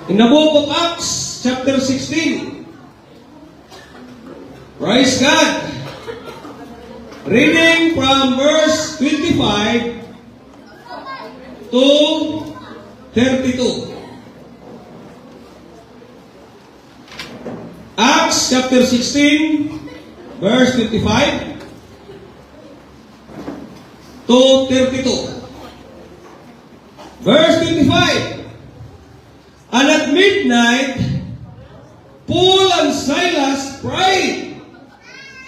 In the book of Acts, chapter 16. Praise God. Reading from verse 25 to 32. Acts chapter 16, verse 25 to 32. Verse 25. And at midnight, Paul and Silas prayed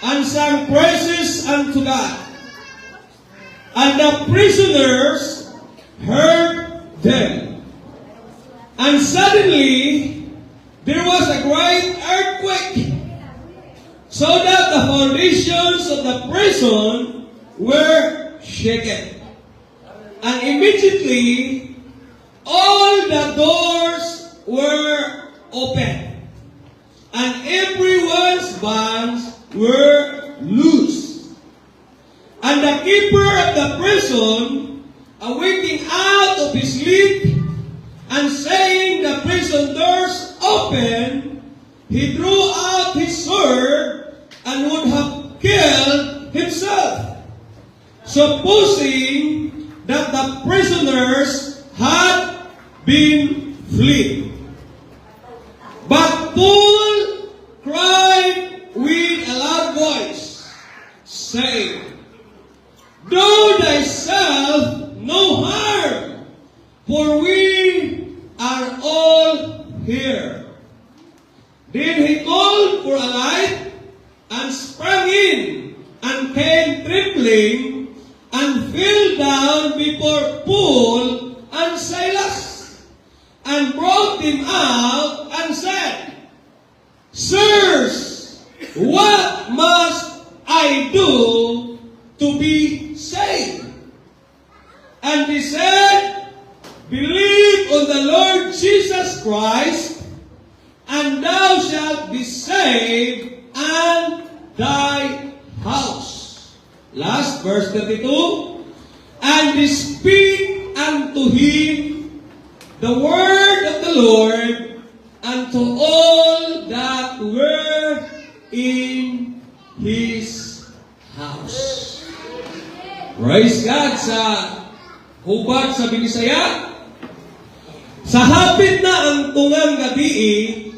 and sang praises unto God. And the prisoners heard them. And suddenly, there was a great earthquake, so that the foundations of the prison were shaken. And immediately, all the doors were open, and everyone's bonds were loose. And the keeper of the prison, awaking out of his sleep, and saying the prison doors open, he drew out his sword and would have killed himself, supposing that the prisoners had been fled. But Paul cried with a loud voice, saying, Do thyself no harm, for we are all here. Then he called for a light, and sprang in, and came trembling, and fell down before Paul and Silas, and brought them out, and said, Sirs, what must I do to be saved? And he said, Believe on the Lord Jesus Christ, and thou shalt be saved, and thy house. Last, verse 32. And they speak unto him the word of the Lord unto all that were in his house. Praise God. Sa hubad sa Binisaya, sa hapit na ang tungang gabi,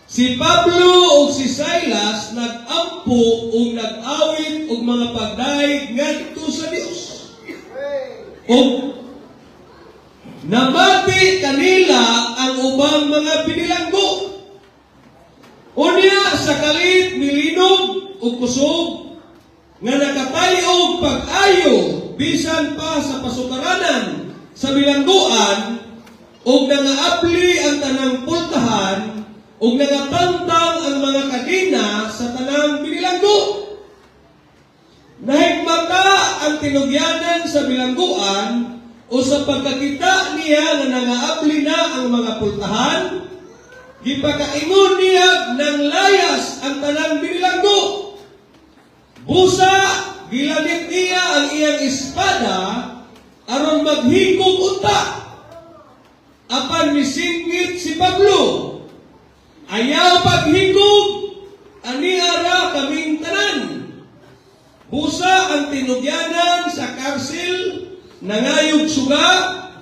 si Pablo o si Silas nag-ampo o nag-awit o mga pagdaig ngadto sa Dios. O namati kanila ang ubang mga pinilanggo. Unya sa kalit nilinog o kusog nga nakatali og pag-ayo bisan pa sa pasukaranan sa bilangguan o nangaapli ang tanang pultahan o nangatantang ang mga kadina sa tanang bilanggo. Nahigmata ang tinugyanan sa bilangguan o sa pagkakita niya na nangaapli na ang mga pultahan, gipakaingon niya ng layas ang tanang bilanggo. Busa, gilamit niya ang iyang espada aron maghigog unta. Apan misingit si Pablo. Ayaw paghigog, aniara kaming tanan. Busa ang tinugyanan sa karsil, nangayog suga,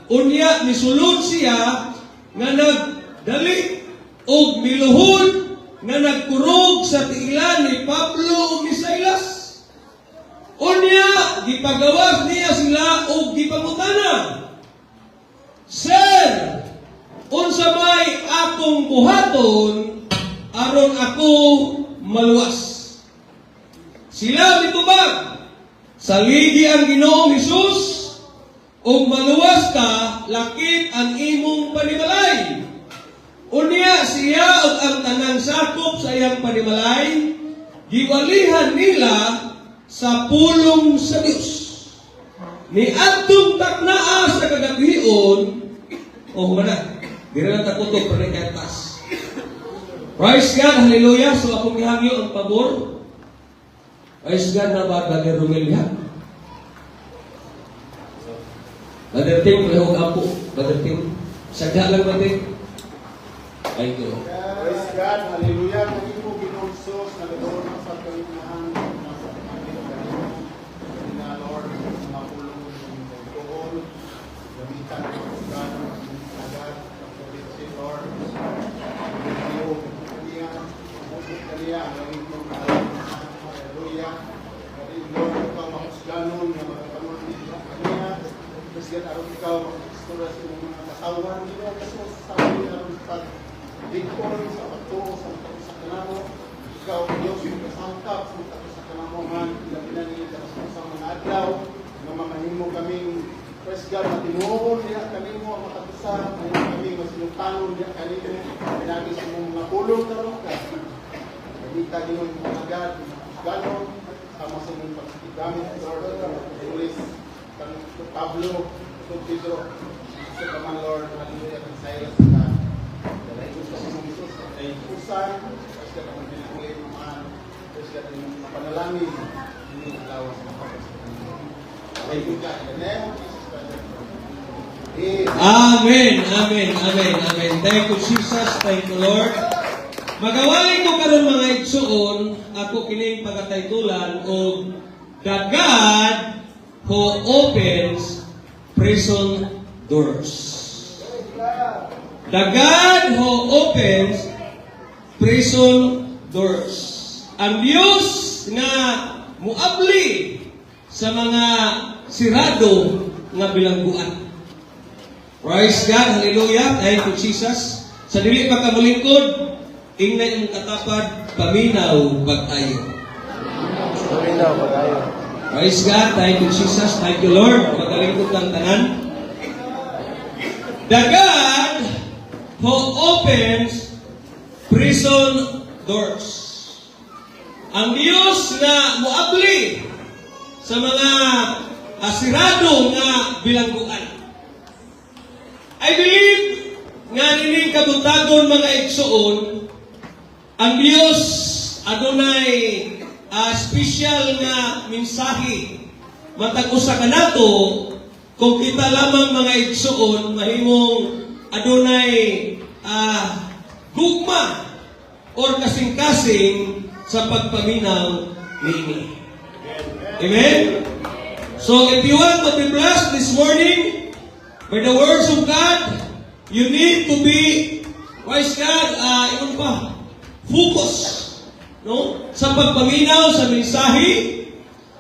unya nisulod siya, nga nagdali o miluhod, nga nagkurog sa tiilan ni Pablo o ni Silas. Unya, gipagawas niya sila o gipangutana, Sir, unsa may akong buhaton aron ako maluwas? Sila mitubag, saligi ang Ginoong Hesus, o maluwas ka, lakip ang imong panimalay. Unya siya o ang tanang sakop sa iyang panimalay, giwalihan nila sa pulong sa Diyos. Ni atong taknaa sa kagabion, mana, di rin takutok pa rin katas. Praise God, hallelujah. So akong ihangyo ang pabor. Praise God na ba, Brother Romel yan? Brother Tim, may huwag apo. Brother Tim, sagda lang natin. Thank you. Praise God, hallelujah. Kami po ginulsos na ganoon sa kalimahan nasa pagkakas na Lord, mapulong ng tuhol, gamitan ng God, agad, pagkakas Lord, hallelujah, hallelujah, hallelujah, Lord, ikaw makusganon na magkakamon nila kaniya, Praise God, araw ikaw makustura sa mga katawan nila, kasi sabi araw pag Dikon sa pagtuo sa kanamo, ikaw Diyos yung kasangkap sa kanamo man, ilabinan niya sa mga adlaw, na mga himo kaming praise God, matinuhon niya kanimo ang makatusa, ngayon kami masinutanon niya kanimo, pinagi sa mga pulong karon ka. Kamita din yung mga agad, ganon, sama sa mga pagkigamit, Lord, Julis, Pablo, Pedro, sa Kaman Lord, hallelujah, and Silas, dahil gusto ko ng Isus ay usan, kasi ka naman pinagulay naman, kasi ka naman mapanalangin, hindi nalawas na kapasitan. Thank you God. In the name of Jesus Christ. Amen, amen, amen, amen. Thank you, Jesus. Thank you, Lord. Magawali ko karon mga igsoon, ako kining pagkataytulan o The God who opens prison doors. The God who opens prison doors. Ang Diyos na muabli sa mga sirado nga bilangguan. Praise God, hallelujah, thank you Jesus. Sa dili pa kamulingkod, ingnay ang katapad, paminaw pag-ayo. Paminaw pag-ayo. Praise God, thank you Jesus, thank you Lord, magalingkod kang tanan. The God who opens prison doors. Ang Diyos na muabli sa mga asirado nga bilangguan. I believe nga nining kabutagon mga igsoon, ang Diyos adunay special nga mensahe matag usa kanato kung kita lamang mga igsoon mahimong adunay gugma or kasing-kasing sa pagpaminaw niini. Amen? So if you want to be blessed this morning by the words of God, you need to be, praise God, focus, no? Sa pagpaminaw sa mensahe.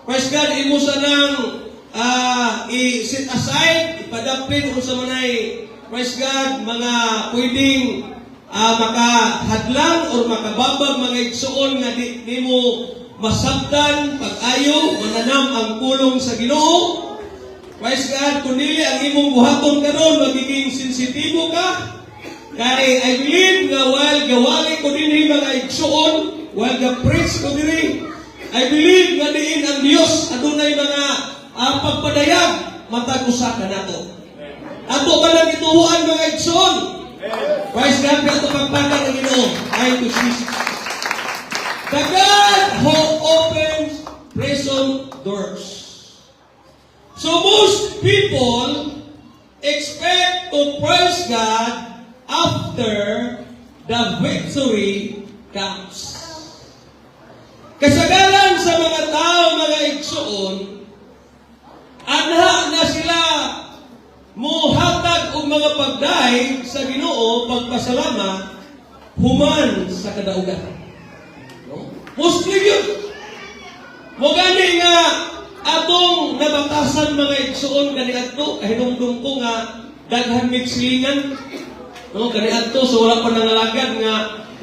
Praise God, imo sa nang i-set aside, ipadapin kung sa manay, praise God, mga pwedeng makahadlang or makababag mga igsoon nga di mo masabtan, pag-ayo, mananam ang pulong sa Ginoo. Praise God, kundi ang imong buhaton karon magiging sensitibo ka. Kaya I believe nga while gawali ko din mga igsoon, while ga-preach ko din, I believe nga diin ang Dios adunay mga pagpadayag matag usa kanato. Ato ba lang ituhuan mga igsoon? Praise God, kaya ito pagpagan ng Ginoo. Thank you, Jesus. The God who opens prison doors. So most people expect to praise God after the victory comes. Kasagaran sa mga tao, mga igsoon, anha na sila muhatag og mga pagdaig sa Ginoo pagpasalamat human sa kadaugan. No? Mostly yun. Mo gani nga atong nabatasan mga igsoon kaniadto kahinumdum ko nga daghan migsilingan. No, kaniadto so wala pa nangalagad nga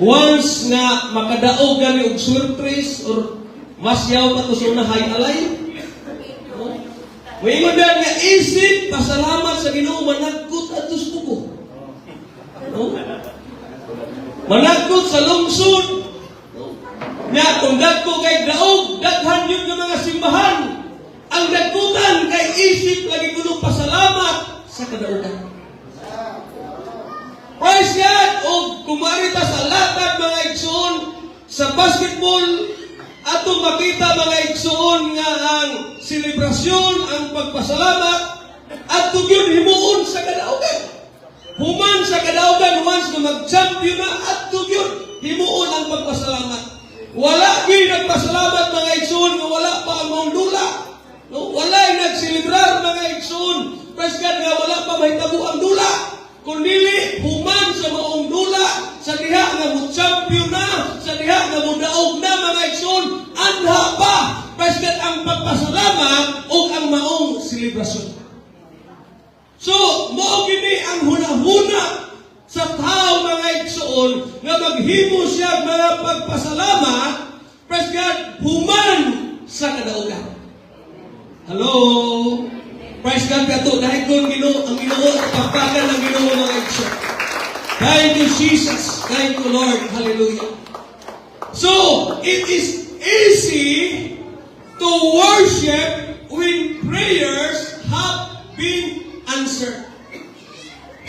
once nga makadaog gani og surprise or masyaw pa to sa unahay alay. May imadan nga isip, pasalamat sa Ginoo, managkot at tustuko. No? Managkot sa lungsod. No? Nga, kung dagko kay daog, daghan yun ng mga simbahan. Ang dagkutan kay isip, lagi ko pasalamat sa kadaugan. Praise God! O kumarita sa latag mga igsoon, sa basketball, atong makita mga igsoon nga ang selebrasyon, ang pagpasalamat, at yun himuon sa kadaugan. human sa kadaugan once na mag-champion na at yun, himuon ang pagpasalamat. Wala gyud nagpasalamat mga igsoon nga wala pa ang maong dula. No, wala'y nagselebrar mga igsoon. Praise God nga wala pa mahitabo ang dula. Kundi human sa maong dula, sa diha nga mo-champion na, sa diha nga mo-daog na mga igsoon, andha pa. Praise God ang pagpasalamat o ang maong selebrasyon. So, mao gini ang hunahuna sa tao mga igsoon nga maghimo siya mga pagpasalamat, praise God, human sa kadaugan. Hello? Praise God kato, dahil kung ang Ginoo at pagpagan ng Ginoo mga igsoon. Thank you, Jesus. Thank you, Lord. Hallelujah. So, it is easy to worship when prayers have been answered.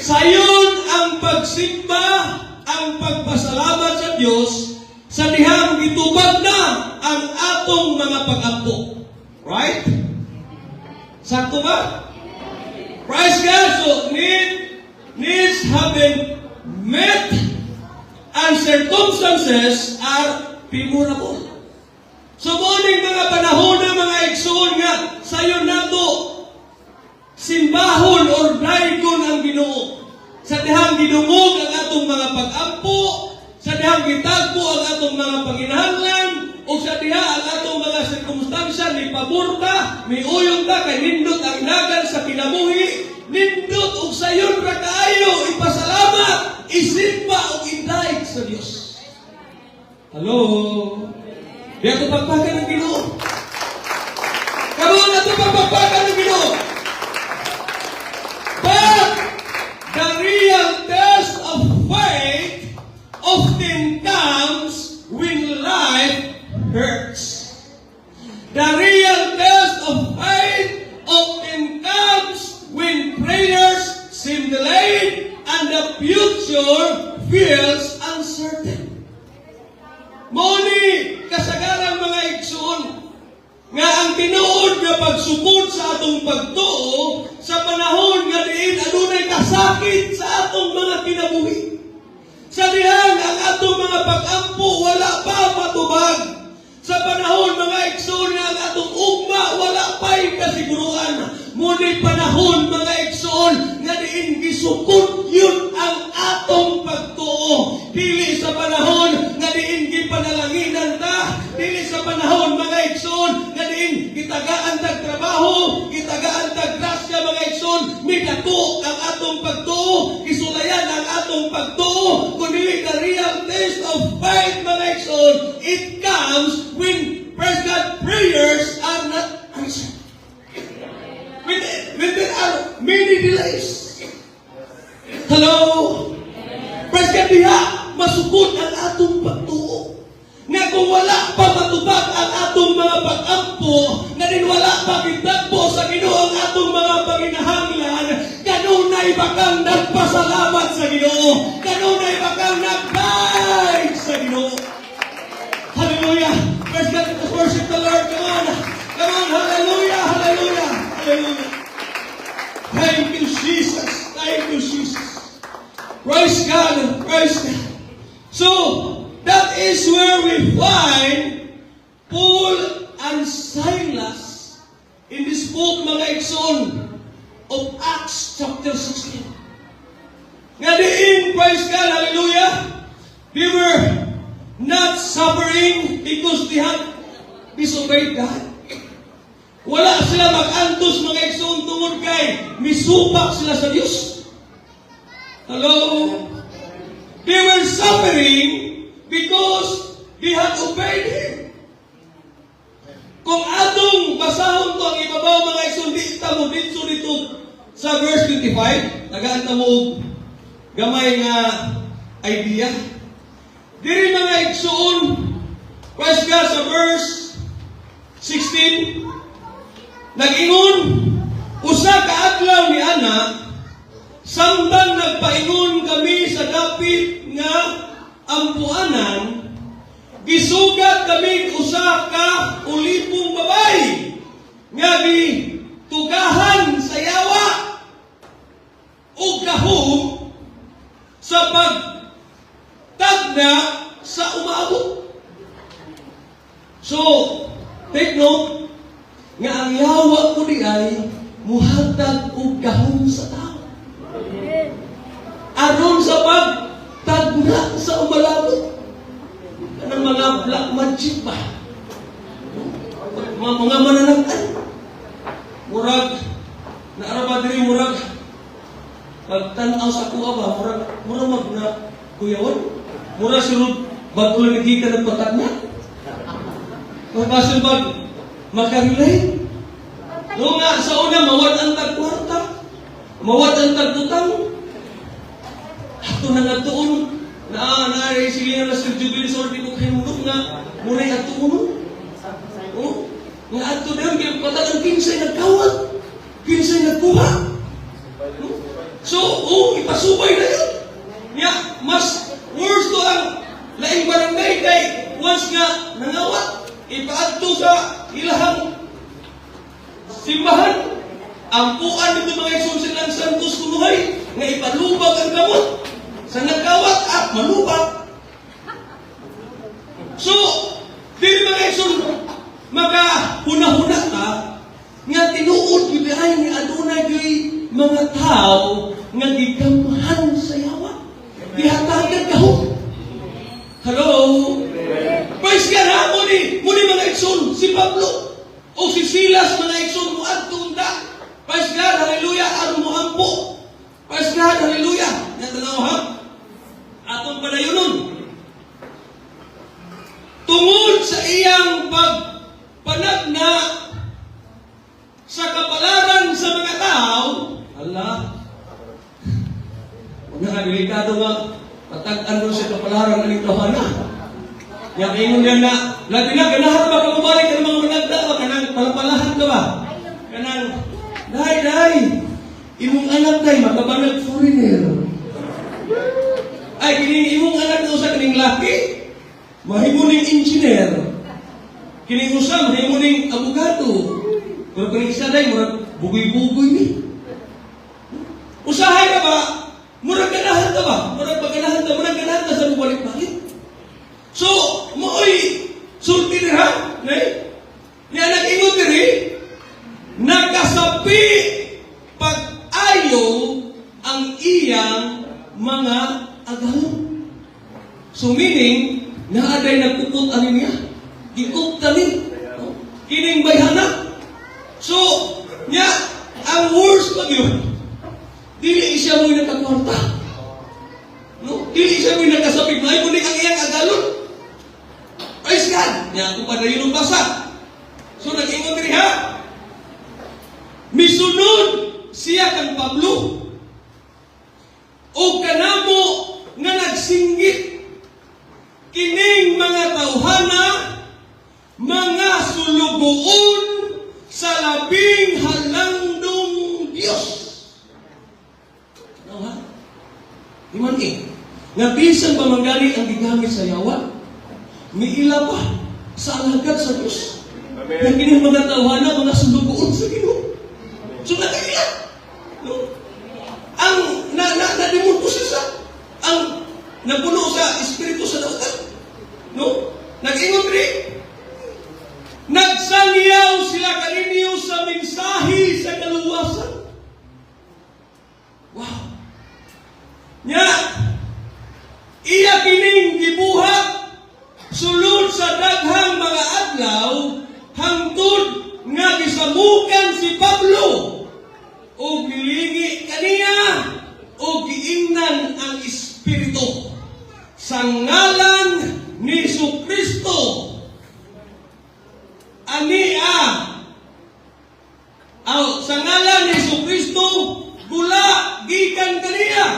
Sayon ang pagsimba, ang pagpasalamat sa Diyos sa dihang gitubag na ang atong mga pag-ampo. Right? Sakto ba? Praise God. So, needs have been met and circumstances are favorable. So, muning mga panahon na mga igsoon nga sayon nato simbahon or daikon ang Ginoo. Sa dihang gidungog ang atong mga pag-ampo, sa dihang gitagpo ang atong mga panginahanglan, o sa diha ang atong mga sirkumstansya ni paborta, ni uyong ta, kay nindot ang nagan sa kinabuhi, nindot o sayon ra kaayo, ipasalamat, isimba o indaig sa Dios. Hello? Di ato pagpagan ng Ginoo. Karoon ato pagpagan ng Ginoo. But the real test of faith often comes when life hurts. The real test of faith often comes when prayers seem delayed and the future feels uncertain. Moni kasagaran mga igsoon nga ang tinuod nga pagsugod sa atong pagtuo sa panahon nga diin adunay kasakit sa atong mga kinabuhi. Sa dihang ang atong mga pag-ampo wala pa matubag. Sa panahon mga igsoon nga ang atong ugma wala pa'y kasiguruan. Muni panahon mga igsoon nga diin gisukod yun ang atong pagtuo. Dili sa panahon nga diin gipanalanginan ta, dili sa panahon mga igsoon nga diin gitagaan tag trabaho, gitagaan tag grasya mga igsoon, midako ang atong pagtuo, isulayan ang atong pagtuo, kundi the real test of faith mga igsoon, it comes when praise God prayers are not answered. When there are many delays. Hello? Praise God diha, masugod ang atong pagtuo. Nga kung wala pa matubag ang atong mga pag-ampo, nga din wala pa kitagpo sa Ginoo ang atong mga panginahanglan, kanunay bakang nagpasalamat sa Ginoo, kanunay bakang nagdaig sa Ginoo. Hallelujah! Praise God, let us worship the Lord. Come on! Come on! Hallelujah! Hallelujah! Hallelujah! Thank you, Jesus! Thank you, Jesus! Praise God! Praise God! So, that is where we find Paul and Silas in this book, mga igsoon, of Acts chapter 16. Nga diin, praise God, hallelujah, they were not suffering because they had disobeyed God. Wala sila mag-antos mga igsoon tungod kay misupak sila sa Diyos. Hello? They were suffering because they had obeyed Him. Kung atong basahon to ang ibabaw mga igsoon, di ta mo dito sa verse 25, tagaan ta mo gamay nga idea. Diri mga igsoon, praise God, sa verse 16, nag-ingon, usa ka adlaw ni ana, samtang nagpaingon kami sa dapit nga ampuanan, gisugat kami usa ka ulipong babay nga gitugahan sa yawa ug kahog sa pagtagna sa umaabot. So, take note, nga ang yawa ko di ay muhatag og gahom sa tao. Aron sa pagtagna sa umalabot. Kanang mga black magic ba? Mga mananangkan. Murag, naaraba diri murag, pagtanaw sa kuha ba, murag mag na kuyawan. Murag sunod, bago lang nagkita ng patagna. Magpasun bag, makarelate. No nga, sa una, mawad ang tagkwarta. Mawad ang tagtutang. Ato na nga doon, silingan na Sir Jubilee sa ordi ko kayo mulok nga, munay ato uno. Oh, nga ato doon, kaya patagang kinsay nagkawat. Kinsay nagkuha. So, ipasubay na yun. Nga, mas worse to ang laing barangay kay once nga nangawat, ipaadto sa ilahang simbahan. Ang puan nito mga Igsoon ng Santos Kunuhay nga ipalubag ang gamot sa nagkawat at malubag. So, dili mga Igsoon makahuna-huna ta nga tinuod gibihay ni adunay kay mga tao nga gigamhan sa yawa. Gihatagan kahon. Hello? Praise God ha, muni mga Igsoon, si Pablo o si Silas mga Igsoon mo adtunda. Praise God, hallelujah, aron mo ampo. Praise God, hallelujah. Natanaw ha? Atong padayonon. Tungod sa iyang pagpanagna sa kapalaran sa mga tao, Allah, una nga, delikado nga, patag-an mo sa kapalaran ng tawhana. Yang ingon yan na, labi na, ganahan ba ka mabalik ka ng mga managda ba? Kanang palapalahan ka ba? Kanang, day, imong anak day, makabanag foreigner. Ay, kining imong anak na usa kining laki, mahimuning engineer. Kining usa, mahimuning abogado. Pero kining isa day, murag bugoy-bugoy ni. Usahay ka ba? Murag ganahan ka ba? Murag ganahan ka sa bubalik-balik. So, mooy sulti nila, niya nag-ingon diri, nakasapi pag-ayo ang iyang mga agalon. So meaning, naaday nagkukot ani niya, gikukta ni, kining bayhana. So, niya, ang worst pag yun, dili siya mo'y nakakwarta. No? Dili siya mo'y nakasapi, may kuning ang iyang agalon. Praise God! Niya, kung pa na yun ang basa. So, nag-ingon diri ha, misunod siya kang Pablo o kanamo nga nagsinggit kining mga tawhana mga sulugoon sa labing halandong Diyos. Ano ha? Iman nga bisan pa manggali ang gigamit sa yawa, miila pa sa alagad sa Diyos. Nga kining mga tawhana mga sulugoon sa Ginoo. So nagkailan. No? Ang nadimon po siya ang napuno sa Espiritu sa dautan. No? Nag-ingon rin. Nagsangyaw sila kaninyo sa mensahe sa kaluwasan. Wow. Nya, iya kining gibuhat sulod sa daghang mga adlaw hangtod nga gisamukan si Pablo o gilingi kaniya o giingnan ang Espiritu sa ngalan ni Jesucristo. Sa ngalan ni Jesucristo gula gikan kaniya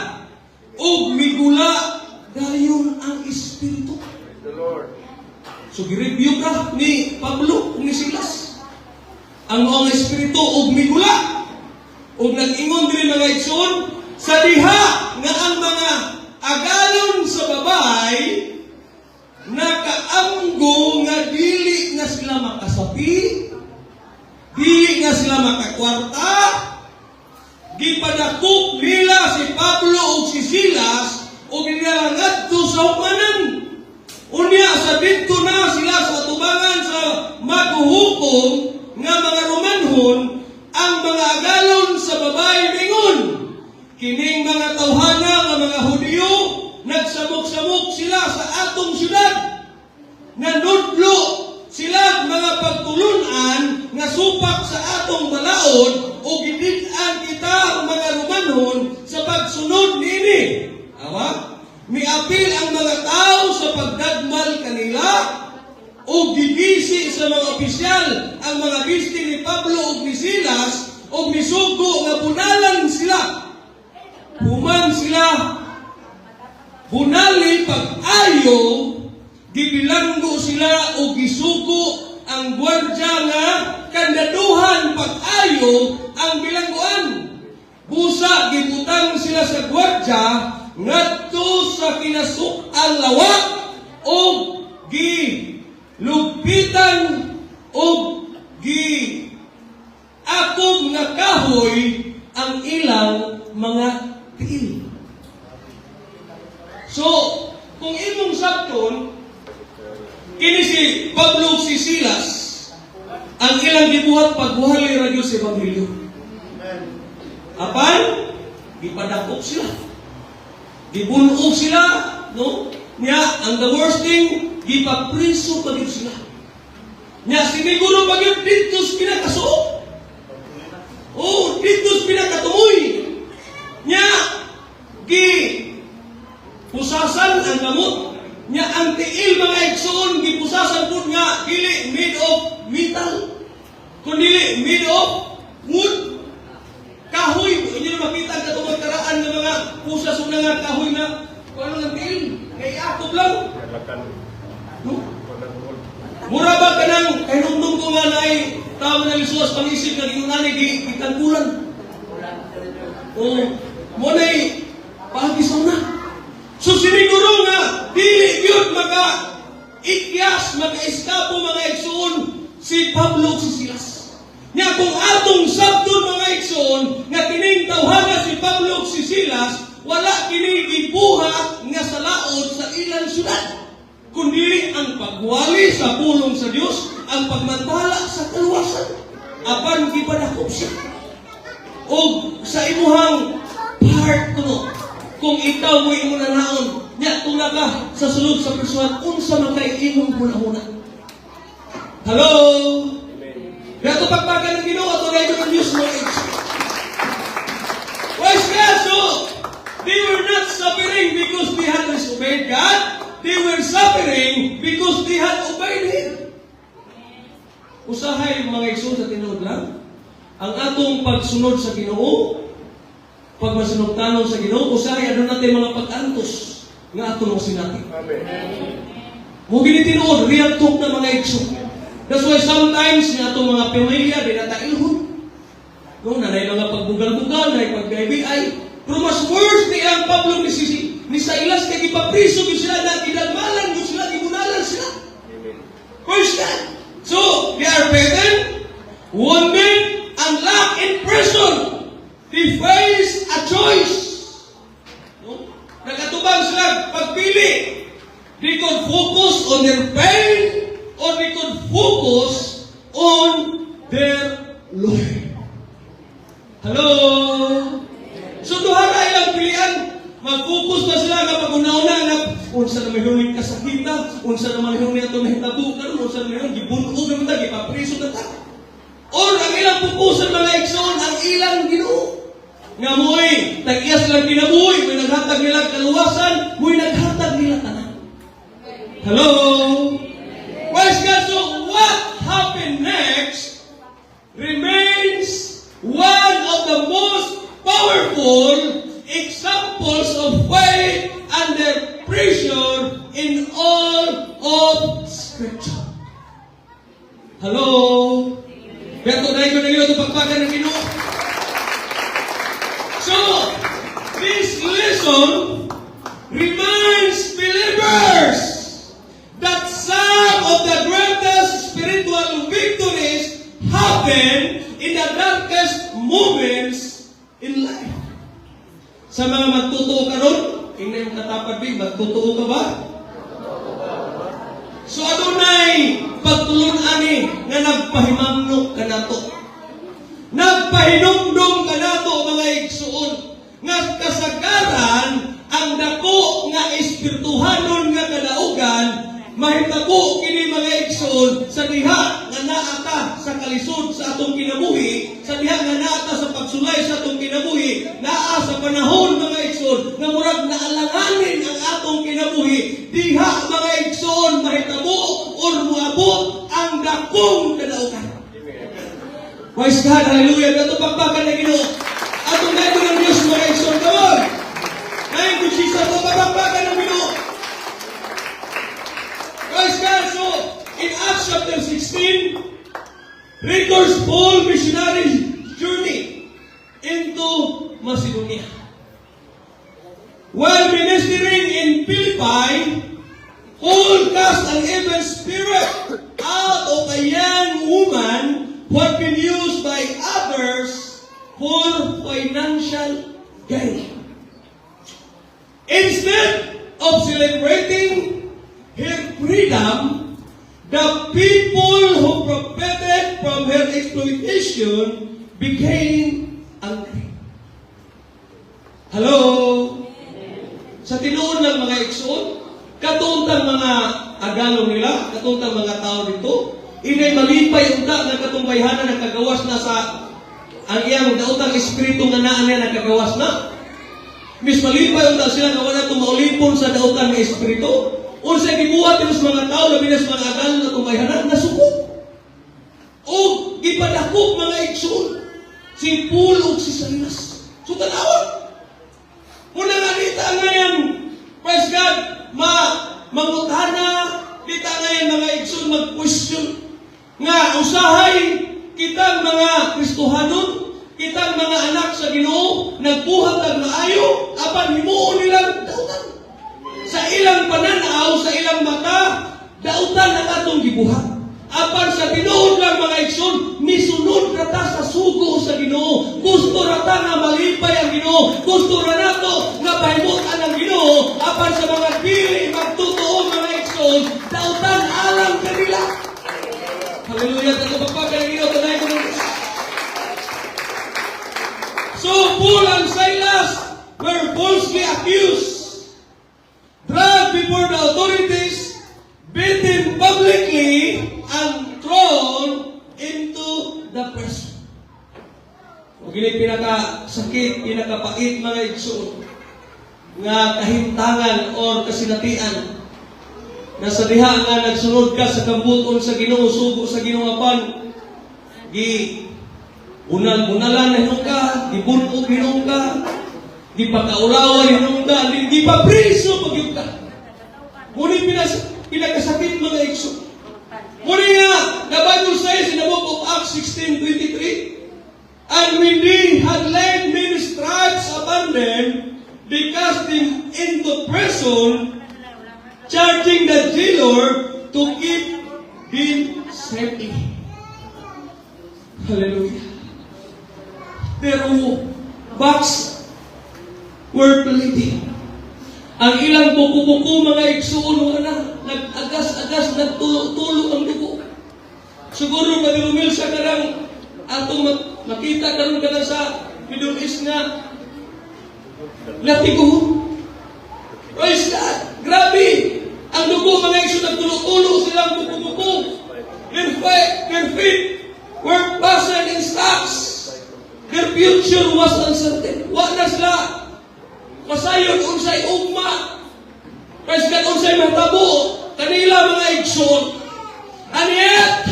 o migula dayon ang Espiritu. So gireview ka ni Pablo ni Silas ang mga Espiritu og migula og nag-ingon diri mga Igsoon sa diha nga ang mga agalon sa babay nakaamgo nga dili nga sila makasapi, dili nga sila makakwarta, gipadakop nila si Pablo ug si Silas sa hukmanan. Unya sa dito na sila sa atubangan sa maghuhukom nga mga Romanhon ang mga agalon sa babae mingon. Kining mga tawhana nga mga Hudyo nagsamok-samok sila sa atong syudad. Nanudlo sila mga pagtulunan nga supak sa atong balaod o gidid-an kita mga Romanhon sa pagsunod niini. Awa? Miapil ang mga tao sa pagdagmal kanila o gigisi sa mga opisyal ang mga bisti ni Pablo o ni Silas o misugo nga bunalan sila. Human sila bunali pag-ayo, gibilanggo sila o gisugo ang gwardya nga kandaduhan pag-ayo ang bilangguan. Busa gibutang sila sa gwardya ngadto sa kinasuk-ang lawak o gilugpitan o akog nga kahoy ang ilang mga tiil. So, kung imong sabton, kini si Pablo si Silas, ang ilang gibuhat pagwali radyo sa Ebanghelyo. Apan, gipadakop sila. Gibunog sila, no? Nya, ang the worst thing, gipapriso pa din sila. Nya, siniguro pa yun, ditos pinakasuot. Oh, ditos pinakatumoy. Nya, pusasan ang gamot. Nya, ang tiil mga igsoon, gipusasan po nga, dili made of metal, kundi made of wood. Kahoy, hindi na makita ang katungod karaan ng mga pusas o nga kahoy na ano ng tiil. Kaya akop lang. No? Mura ba ka nang kahirundong ko nga na ay tao na lisuas pang-isip na ginunani gitangkulan. O, mo na ay pahagisaw na. So siniguro nga, dili yun maka-ikyas, maka-eskapo mga igsoon si Pablo si Silas. Nga kung atong sabton mga igsoon, nga kining tawhana si Pablo si Silas, wala kining gibuhat nga sa laod sa ilang syudad. Kundi ang pagwali sa pulong sa Dios, ang pagmantala sa kaluwasan. Apan gipadakop siya. O sa imuhang part kuno, kung ikaw mo imo nanaon, nya tula ka sa sulod sa personal, unsa man kay imong hunahuna. Hello? Dato pagpagan ng Ginoo ato na ito ng Diyos mo. Wise God, so they were not suffering because they had disobeyed God. They were suffering because they had obeyed Him. Usahay mga igsoon sa tinuod lang. Ang atong pagsunod sa Ginoo, pagmasunod-tanon sa Ginoo, usahay ano natin mga pag-antos nga atong sinati. Amen. Mo ginitinuod, real talk na mga igsoon. That's why sometimes nga itong mga pamilya, di natailhon. No, nanay mga pagbugal-bugal, nanay pag-ibigay. Pero mas worse ni ang Pablo ni Silas, kaya ipapriso ko sila na kinagmalan ko sila, gibunalan sila. First that. So, they are beaten, wounded, and locked in prison. They face a choice. No? Nagkatubang sila pagpili. They could focus on their pain, or they could focus on their Lord. Hello? So, duha na ilang pilihan. Mag-focus na sila nga pag-una-una na unsa na mayroon kasakita, unsa na mayroon niya ito nahitabo karon, unsa na mayroon gibunog naman ta, gipapriso na ta. Or ang ilang pupusan mga igsoon, ang ilang Ginoo. Nga mo'y tag-iyas lang kinabuhi, mo'y naghatag nila kaluwasan, mo'y naghatag nila tanan. Hello? Wise God, so what happened next remains one of the most powerful examples of faith under pressure in all of Scripture. Hello? Beto na ito ito pagpagan ng Ginoo. So, this lesson reminds believers that some of the greatest spiritual victories happen in the darkest moments in life. Sa mga magtutuo karon, Ingay mo katapad big, magtotoo ka ba? So adunay pagtulon ani nga nagpahimangno kanato. Nagpahinumdum kanato mga igsuon nga kasagaran ang dako nga espirituhanon nga kadaugan mahitabo kini mga igsoon sa diha nga naata sa kalisod sa atong kinabuhi, sa diha nga naata sa pagsulay sa atong kinabuhi, naa sa panahon mga igsoon nga murag naalanganin ang atong kinabuhi, diha mga igsoon mahitabo or muabot ang dakong kadaugan. Praise God, hallelujah. Ito pagpakan na Ginoo. Atong gayon ng Diyos mga igsoon. Come on! Ngayon kung Jesus, ito pagpakan ng Ginoo. Praise God. So, in Acts chapter 16, records Paul missionary journey into Macedonia. While ministering in Philippi, Paul cast an evil spirit out of a young woman who had been used by others for financial gain. Instead of celebrating her freedom, the people who profited from her exploitation became angry. Hello? Sa tinuon ng mga igsoon, katuntang mga agalo nila, katuntang mga tao dito, inay malipay unta na katumbayhanan na kagawas na sa ang iyang daotang espiritu nga naa niya nakagawas na. Mis malipay unta sila nga wala tumaulipon sa daotang nga espiritu. Unsay gibuhat sa mga tao labi na sa mga agalo na tumbayhanan nasuko. O gipadakop mga igsoon si Paul ug si Silas. So tanawon. Muna nga dita ngayon, praise God, mangutana, dita ngayon mga igsoon mag-question nga usahay kitang mga Kristohanon, kitang mga anak sa Ginoo, nagbuhat ang maayo, apan himuon nilang dautan. Sa ilang pananaw, sa ilang mata, dautan ang atong gibuhat. Apan sa tinuod lang mga igsoon, misunod rata sa sugo sa Ginoo. Gusto rata nga malipay ang Ginoo. Gusto ra nato nga pahimutan ang Ginoo. Apan sa mga dili magtotoo mga igsoon, dautan alang kanila. Hallelujah. Tato pagpakan ang Ginoo tunay ko ng So Paul and Silas were falsely accused, dragged before the authorities, beaten publicly, and thrown into the prison. O gini pinakasakit, pinakapait mga igsoon nga kahintangan or kasinatian na sa diha nga nagsunod ka sa kambuton sa Ginoo, sugo sa Ginoo apan gi bunal-bunalan na hinung ka, di bunog hinung ka, di pagkaulawan hinung ka, di pa priso pag yung ka. Ngunit pinakasakit mga igsoon. Ngunit nga, the Bible says in the book of Acts 16:23, and when they had laid many stripes upon them, they cast him into prison, charging the jailer to keep him safely. Hallelujah. Pero backs were bleeding. Ang ilang buko-buko mga igsoon na nag-agas-agas, nagtulo ang dugo. Siguro madilumil sa karang atong makita karon ka sa Middle East nga latigo. Praise God! Grabe! Ang dugo mga igsoon nagtulo-tulo silang buko-buko. Their feet were fastened in stocks. Their future was uncertain. Wa na sila masayon unsay ugma. Praise God, unsay mahitabo kanila mga igsoon. And yet,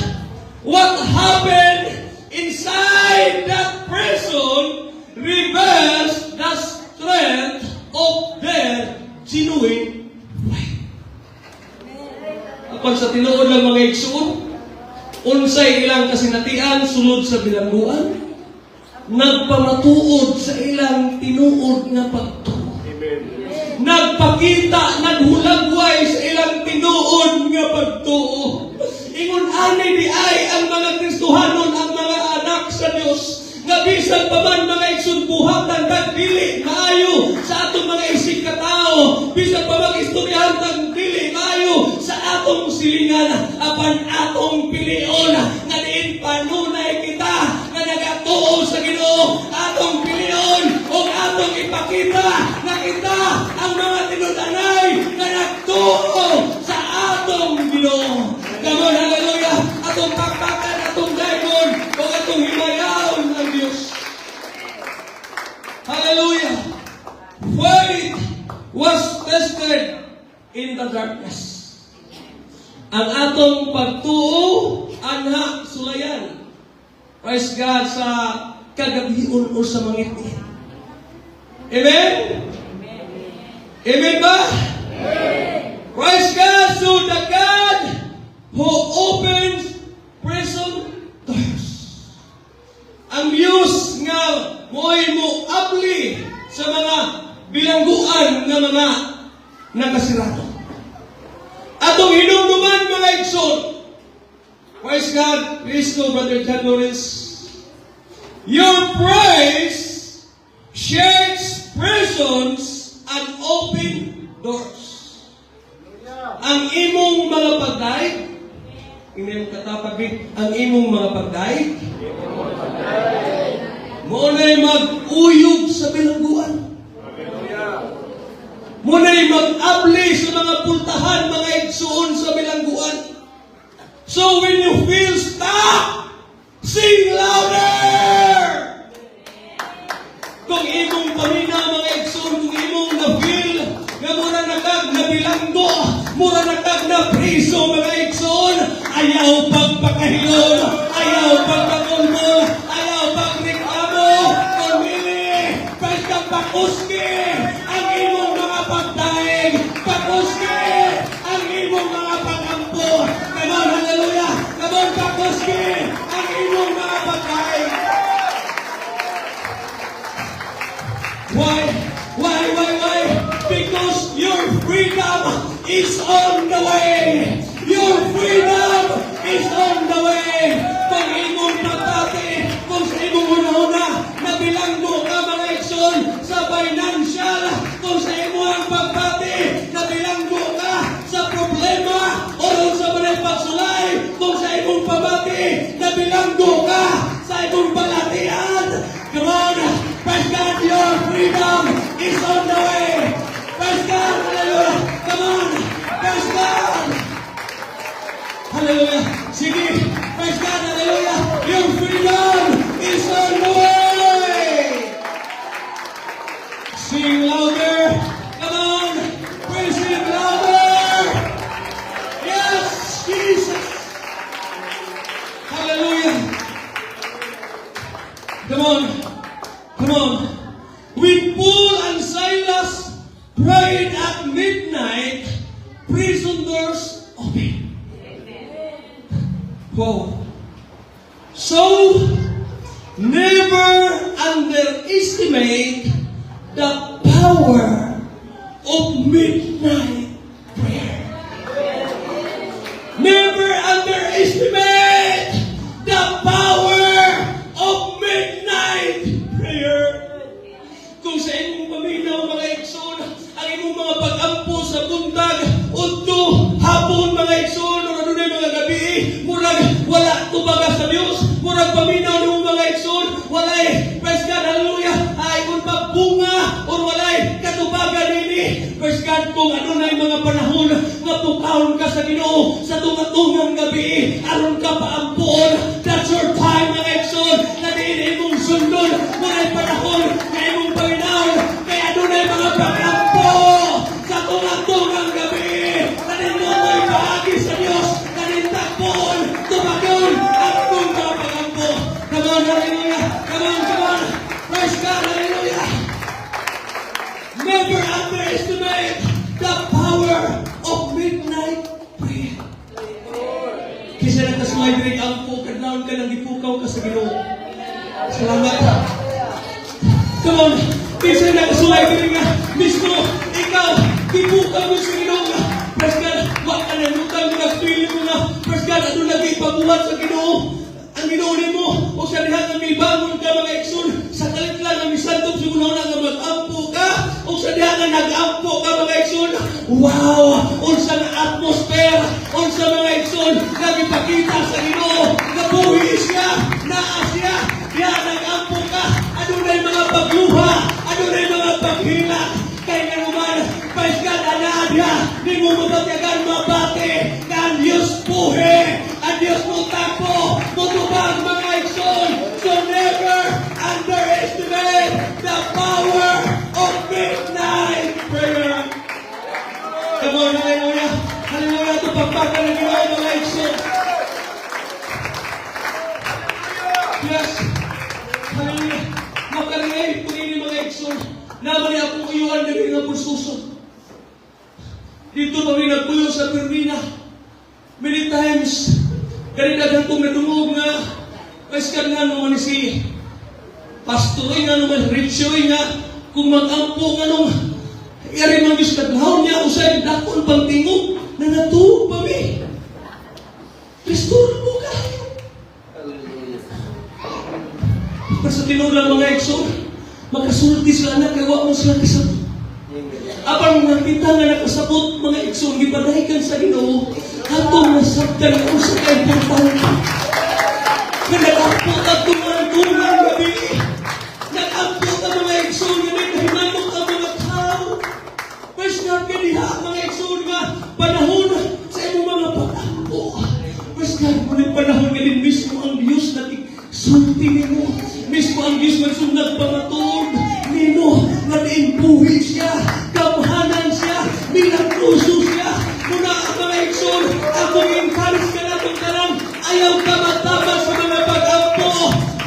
what happened inside that prison reveals the strength of their genuine faith. Apan sa tinuod lang mga igsoon, unsay ilang kasinatian sulod sa bilangguan, nagpamatuod sa ilang tinuod nga pagtuo. Nagpakita, naghulagway sa ilang tinuod nga pagtuo. Ingon ani di ay ang mga Kristohanon, ang mga anak sa Dios, nga bisan pa man mga igsoon buhatan kag dili maayo sa atong mga isig katao, Bisag pa mag-istoryahan tang dili kayo sa atong silingan, apan atong pilion, nga diin panunay kita, nga nagatuo sa Ginoo, atong pilion, o atong ipakita, na kita ang mga tinudanay, nga nagtuo sa atong Ginoo. Gamon, hallelujah, atong pakpakan, atong daimon, o atong himayaon ng Diyos. Hallelujah. Faith was tested in the darkness. Ang atong pagtuo anha sulayan. Praise God sa kagabion o sa mangiti. Amen? Amen ba? Amen. Praise God to the God who opens prison doors. Ang Diyos nga mo'y mo abli sa mga bilangguan ng mga nakasirado. Atong hinumduman mga igsoon. Praise God. Please go, Brother John Lawrence. Your praise shakes prisons and open doors. Ang imong mga pagdaig, imong katapagit, ang imong mga pagdaig, muna'y mag-uyog sa bilangguan. Muna'y mag-abli sa mga pultahan, mga igsoon sa bilangguan. So when you feel stuck, sing louder! Kung imong pamina, mga igsoon, kung imong na-feel, na mura nakag na bilanggo, mura nakag na priso, mga igsoon, ayaw pagpakahilon, ayaw pagpakulmol, ayaw pagreklamo, kumili, pagkang pakuski, ang imong mga pagdaig, pakuski, ang imong mga pagampo. Come on, hallelujah! Come on, pakuski, ang imong mga pagdaig. Why? Because your freedom is on the way. Your freedom is on the way. Kung imong pagpati, kung sa imong una-una, nabilanggo ka mga igsoon sa financial, kung sa imong pagpati, nabilanggo ka sa problema, o sa mga pagsulay, kung sa imong pabati, nabilanggo ka sa imong balatian. Come on, praise God, your freedom is on the way. Praise God, hallelujah. Come on, praise God. Hallelujah. Sige, praise God, hallelujah. Your freedom is on the way. Sing louder. Come on, praise Him louder. Yes, Jesus. Hallelujah. Come on. When Paul and Silas prayed at midnight, prison doors opened. Wow. So, never underestimate the power of midnight prayer. Never underestimate the power of midnight prayer. Kung sa imong paminaw, mga igsoon, ang imong mga pag-ampo sa buntag, udto, hapon, mga igsoon, o ano na mga gabi, murag wala tubaga sa Diyos, murag paminaw ng mga igsoon, walay, praise God, hallelujah, ay kung pagbunga, o walay katubagan nini, praise God, kung ano na yung mga panahon, nga tukahon ka sa Ginoo, sa tunga-tungang gabi, aron ka paampon, that's your time, mga igsoon, na diin imong sundon, walay panahon, na imong paminaw, kaya doon ay mga pag-ampo, sa tunga-tungang gabi, na ninyo mo'y bahagi sa Diyos, na nintakpon, tumagon, ang itong mga pag-ampo. Come on, hallelujah, come on, praise God, hallelujah. Never underestimate the power of midnight prayer. Kisa nagkasuhay din ang kadlaon ka nang ipukaw ka sa Ginoo. Salamat. Come on. Kisa nagkasuhay din nga mismo ikaw ipukaw mo sa Ginoo nga. Praise God. Wag ka na lutang mo nagpili mo na. Praise God. Ano lagi ipabuhat sa Ginoo? Ang Ginoo mo o sa dihan ng ibangon ka mga igsoon sa sa kalit lang ang misantong simulo na nga mag-ampo ka, o sa diha nga nag-ampo ka mga igsoon. Wow! Unsa nga atmosphere, unsa mga igsoon, nagipakita sa Ginoo, nabuhi siya, naa siya, diha nag-ampo ka, adunay mga pagluha, adunay mga paghila, kay nga naman, praise God, anadya, di mo mabatyagan mabate, na ang Diyos buhi, ang Diyos mo tapo, mutubag mga igsoon. So never underestimate the power of midnight prayer. Come on, hallelujah. Hallelujah, ito pagpakan ng Ginoo mga igsoon. Yes. Hallelujah. Makarangay po ini mga igsoon. Naman niya akong iwan na rin ang pursuso. Dito pa rin nagpuyo sa Permina. Many times, ganitagan kong nadungog nga, paskan nga naman si pastoy nga naman, richoy nga, kung mag-ampo nga naman, yari mang Diyos kadlaw niya, usay dakon pang tingog, na natulog pa mi. Restore mo kayo. Basta tinulang mga ekso, makasulti sila na, kawa mo sila kasabot. Apang nakita nga nakasabot, mga ekso, gipadahikan sa Ginoo, atong nasabtan ko sa kaimportante. Nga nag-ampo ka tungan gabi. Nag-ampo ka mga ekso, nga may kahinamok ka mga tao. Mas nga kaniha mga ekso, nga panahon sa imong mga pag-ampo. Mas nga panahon nga din mismo ang Diyos na sulti nimo. Mismo ang Diyos na sundag pamatod nimo, nga naimbuhi siya, kamhanan siya, milagruso siya. Muna ang mga ekson, akong encourage ka na itong talang, ayaw tama-tama sa mga pag-ampo.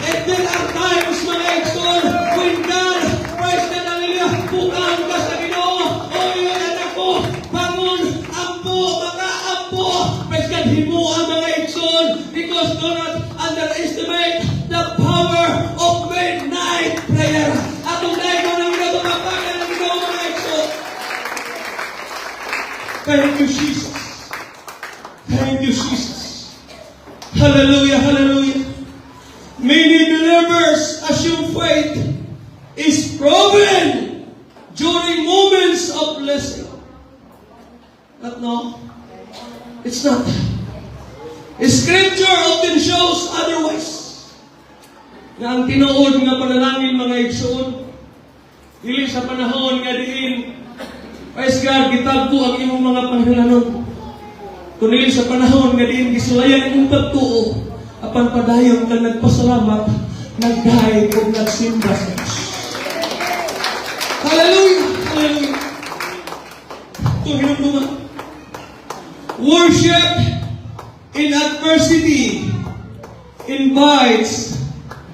And there are times, mga ekson, when God, praise ka na nila, bukaan ka sa Ginoo. O yun, anak ko, bangon, ampo, mga ampo. Praise God, himu ang mga ekson, because do not underestimate the power of midnight prayer. Atong dahil mo nang ginagapapakan ng Ginoo mga ekson. Thank you, Jesus. Thank you, Jesus. Hallelujah, hallelujah. Many believers assume faith is proven during moments of blessing. But no, it's not. Scripture often shows otherwise. Nga ang tinuod nga panalangin mga igsoon, dili sa panahon nga diin, praise God, gitagpo ang imong mga panghinanon. Kundi sa panahon nga diin, gisulayan imong pagtuo, apan padayon kang nagpasalamat, nagdahay o nagsimba sa Diyos. Hallelujah! Hallelujah! Ito, hinumduma. Worship in adversity invites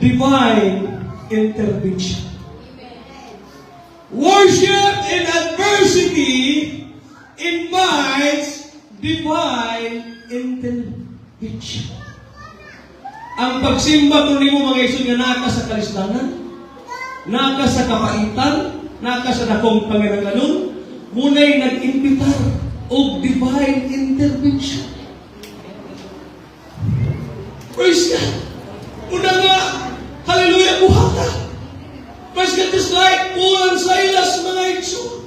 divine intervention. Worship in adversity invites divine intervention. Ang pagsimba kung mo mga isun nga naka sa kalisdanan, naka sa kapaitan, naka sa dakong pangiranganon, muna'y nag-imbitar o divine intervention. Praise God! Una nga, hallelujah, buhata. Praise God, just like Paul and Silas, mga igsoon.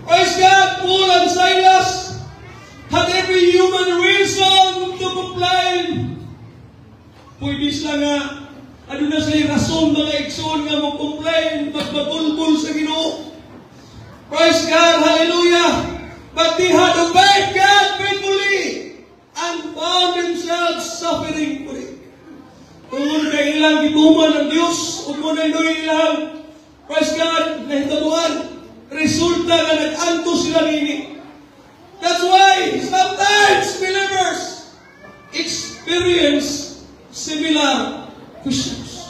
Praise God, Paul and Silas had every human reason to complain. Pwede sila nga, ano na sila rason, mga igsoon nga mag-complain, magpagulbul sa Ginoo. Praise God, hallelujah. But they had obeyed God faithfully and found themselves suffering for it. Kung muna na ilang gituman ng Diyos, kung muna na ilang, praise God, nahitabuan, resulta na nag-anto sila nini. That's why sometimes believers experience similar questions.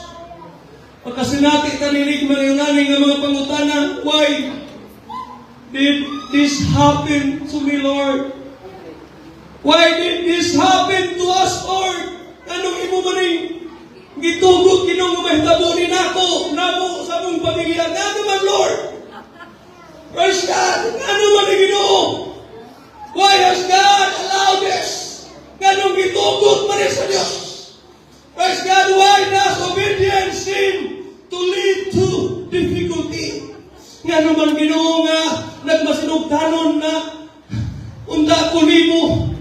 Pagkasinati tanilig mariyunaning ng mga pangutana, why did this happen to me, Lord? Why did this happen to us, Lord? Anong imo maning gitugot Ginoo nga mahitabunin nako namo sa mong pamilya? Ngano man, Lord? Praise God! Ngano man ni Ginoo? Why has God allowed this? Nganong gitugot pa rin sa Diyos? Praise God! Why does obedience seem karon na unda ko nimo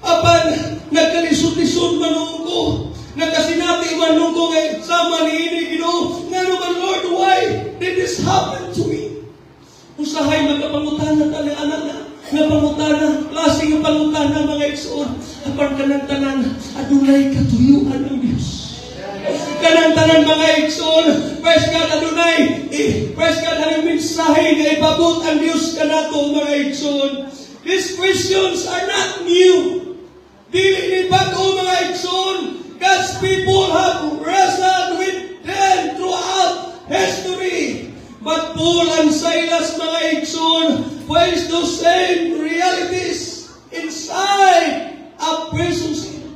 apan nagkalisod-lisod manung ko nagkasinati manung ko nga sama ni ini Ginoo ngano man Lord why did this happen to me usahay magkapangutana ta ni anak na nga pangutana klase nga pangutana mga igsoon apan kanang tanan adunay katuyuan ng Dios kanang tanan mga igsoon praise God adunay praise God ang mensahe nga ipabot ang Dios kanato mga igsoon. These questions are not new. Dili ni bago mga igsoon. God's people have wrestled with them throughout history. But Paul and Silas mga igsoon face those same realities inside a prison cell.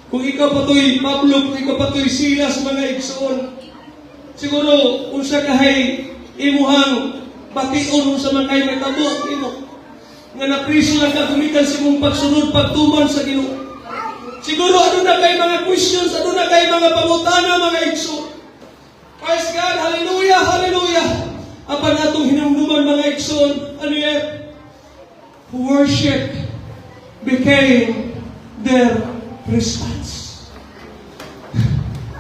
Kung ikaw patoy Pablo, kung ikaw patoy Silas mga igsoon, siguro kung siya kahay imuhang bation sa man kayo may tabo imo nga napriso lang ka gumikan sa mong pagsunod pagtuman sa Ginoo. Siguro ano na kay mga questions, ano na kay mga pangutana mga igsoon. Praise God, hallelujah, hallelujah. Apan atong hinumduman mga igsoon, ano yan? Worship became their response.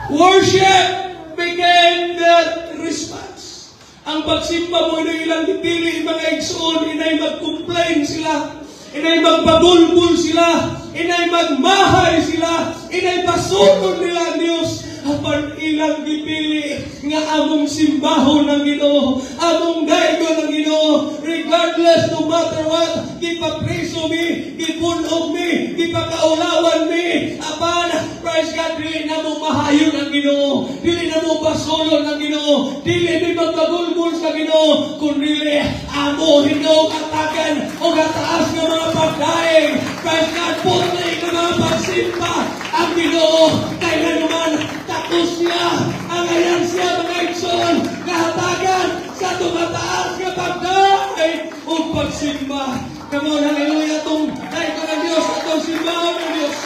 Worship became their response. Ang pagsimba mo na ilang dipili, mga igsoon, inay mag-complain sila, inay magbagulbul sila, inay magmahay sila, inay pasunod nila ang Diyos. Apan ilang dipili nga among simbahon ng Ginoo, among daygo ng Ginoo, regardless no matter what, gipapriso mi, gipunog mi, gipakaulawan mi, apan, praise God, dili na mo mahayon ang Ginoo, dili na mo pasulon ang Ginoo, dili mi magkagulbul sa Ginoo, kundi amo Ginoo katagan o kataas ng mga pagdaing, praise God, puti ng mga pagsimba ang Ginoo, kaya naman, tapos niya, ang ayan siya mga igsoon, kahatagan sa tumataas nga pagdaing o pagsimba. Come on, hallelujah, itong dahil ng Diyos, itong simbahan ng Diyos.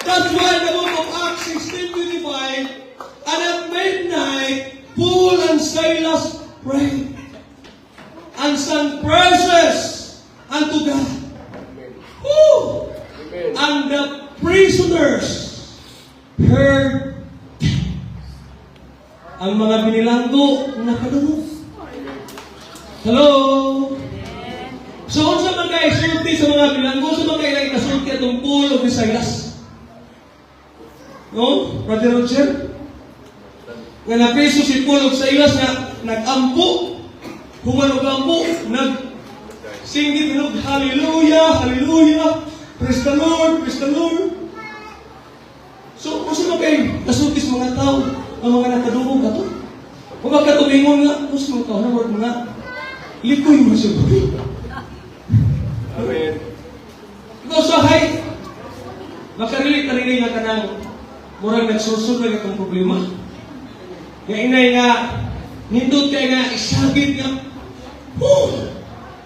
That's why the book of Acts 16:25, and at midnight, Paul and Silas prayed and sang praises unto God. Woo! And the prisoners heard ang mga binilanggo nakadungog. Hello? So, unsa man kay sulti sa mga binilanggo, sa mga kailang kasulti atong Paul o Silas? No? Brother Roger? Nga napreso si Paul o Silas na nag-ampo, humanog-ampo, nag-singit, hallelujah, hallelujah, praise the Lord, praise the Lord. So, kung sino kayo nasultis mga tao, ang mga nakadungog ato? Kung magkatulingon nga, kung sino tao na word mga, likoy mo siya. Amen. Ikaw sa hay, makarilig kanina nga kanang murang nagsusunod na itong problema. Nga inay nga, nindot kayo nga, isagit nga,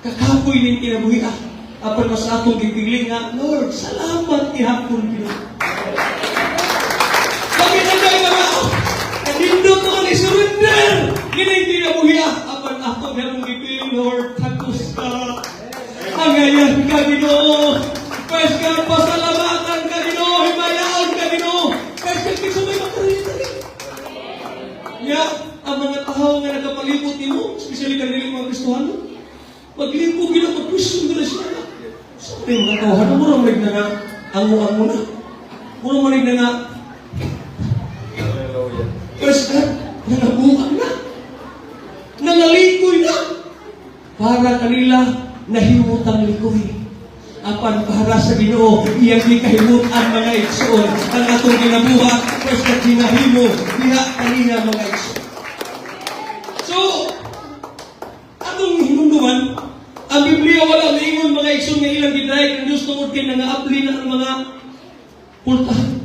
kakapoy din kinabuhi apan mas atong gipiling nga, Lord, salamat ihapon Pinoy. Nindot naman i-surrender. Hindi na buhiya. Apan ako na mong ipiling, Lord, takos ka. Angayan ka, Ginoo. Praise God, pasalamatan ka, Ginoo. Himayaan ka, Ginoo. Praise God, kisa may makarita rin. Nga, ang mga tao nga nagapalibot mo, especially kanila mga Kristohano, maglibot Ginoo, mag-question nila siya. Sabi yung mga tao, ano mo ramig na nga, ang mo na. Muro manig na nga, praise God, nangabukan na. Nangalikoy na. Para kanila, nahimutang likoy. Apan para sa Ginoo, iyang di kahimutan mga igsoon. Ang atong ginabuhat, praise God, ginahimo, diha kanina mga igsoon. So, atong hinunduman, ang Biblia wala maingon mga igsoon nga ilang gidayag ng Diyos tungod kay nangaabli na ang mga pultahan.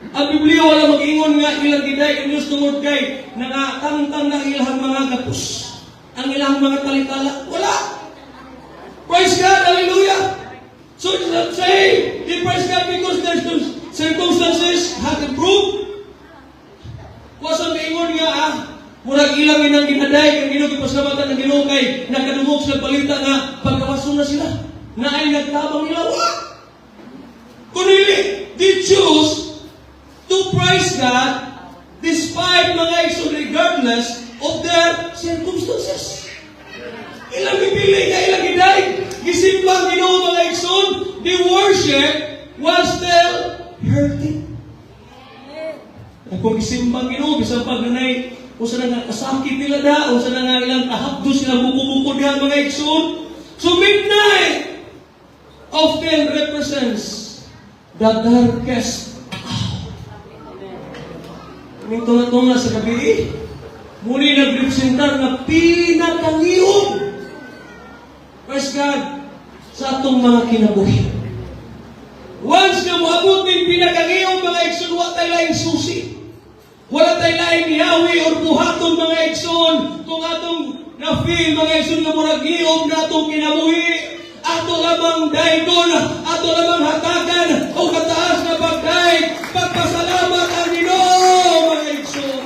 Ang Biblia wala mag-ingon nga ilang giday ang Diyos tungod kay nangatangtang na ilang mga gapos. Ang ilang mga talitala. Wala! Praise God! Hallelujah! So it's not saying, they praise God because there's circumstances have improved. Wasa maingon nga Murag ilang inang ginaday, kang Ginoo gipasalamatan ng Ginoo kay nakadungog sa balita nga pagkawason na sila. Na ay nagtabang nila. Kunili, they choose to praise God despite mga igsoon, regardless of their circumstances. Ilang ipili ka, ilang giday. Gisimpang Ginoo mga igsoon, the worship was still hurting. Kung gisimpang Ginoo, bisang pagnanay, kung saan nga kasakit nila da, kung saan nga ilang kahapdo sila bukubukod diyan mga igsoon. So midnight often represents the darkest hour. Ning tunga-tunga sa gabi, muli nagrepresentar na pinakangiyom. Praise God sa atong mga kinabuhi. Once na moabot ning pinakangiyom mga igsoon, wa tay laing susi. Wala tayo laing ihawi or buhaton mga igsoon kung atong na-feel mga igsoon na murag giyom na atong kinabuhi. Ato lamang dahigon, ato lamang hatagan o kataas na pagdaig, pagpasalamat ang Ginoo mga igsoon.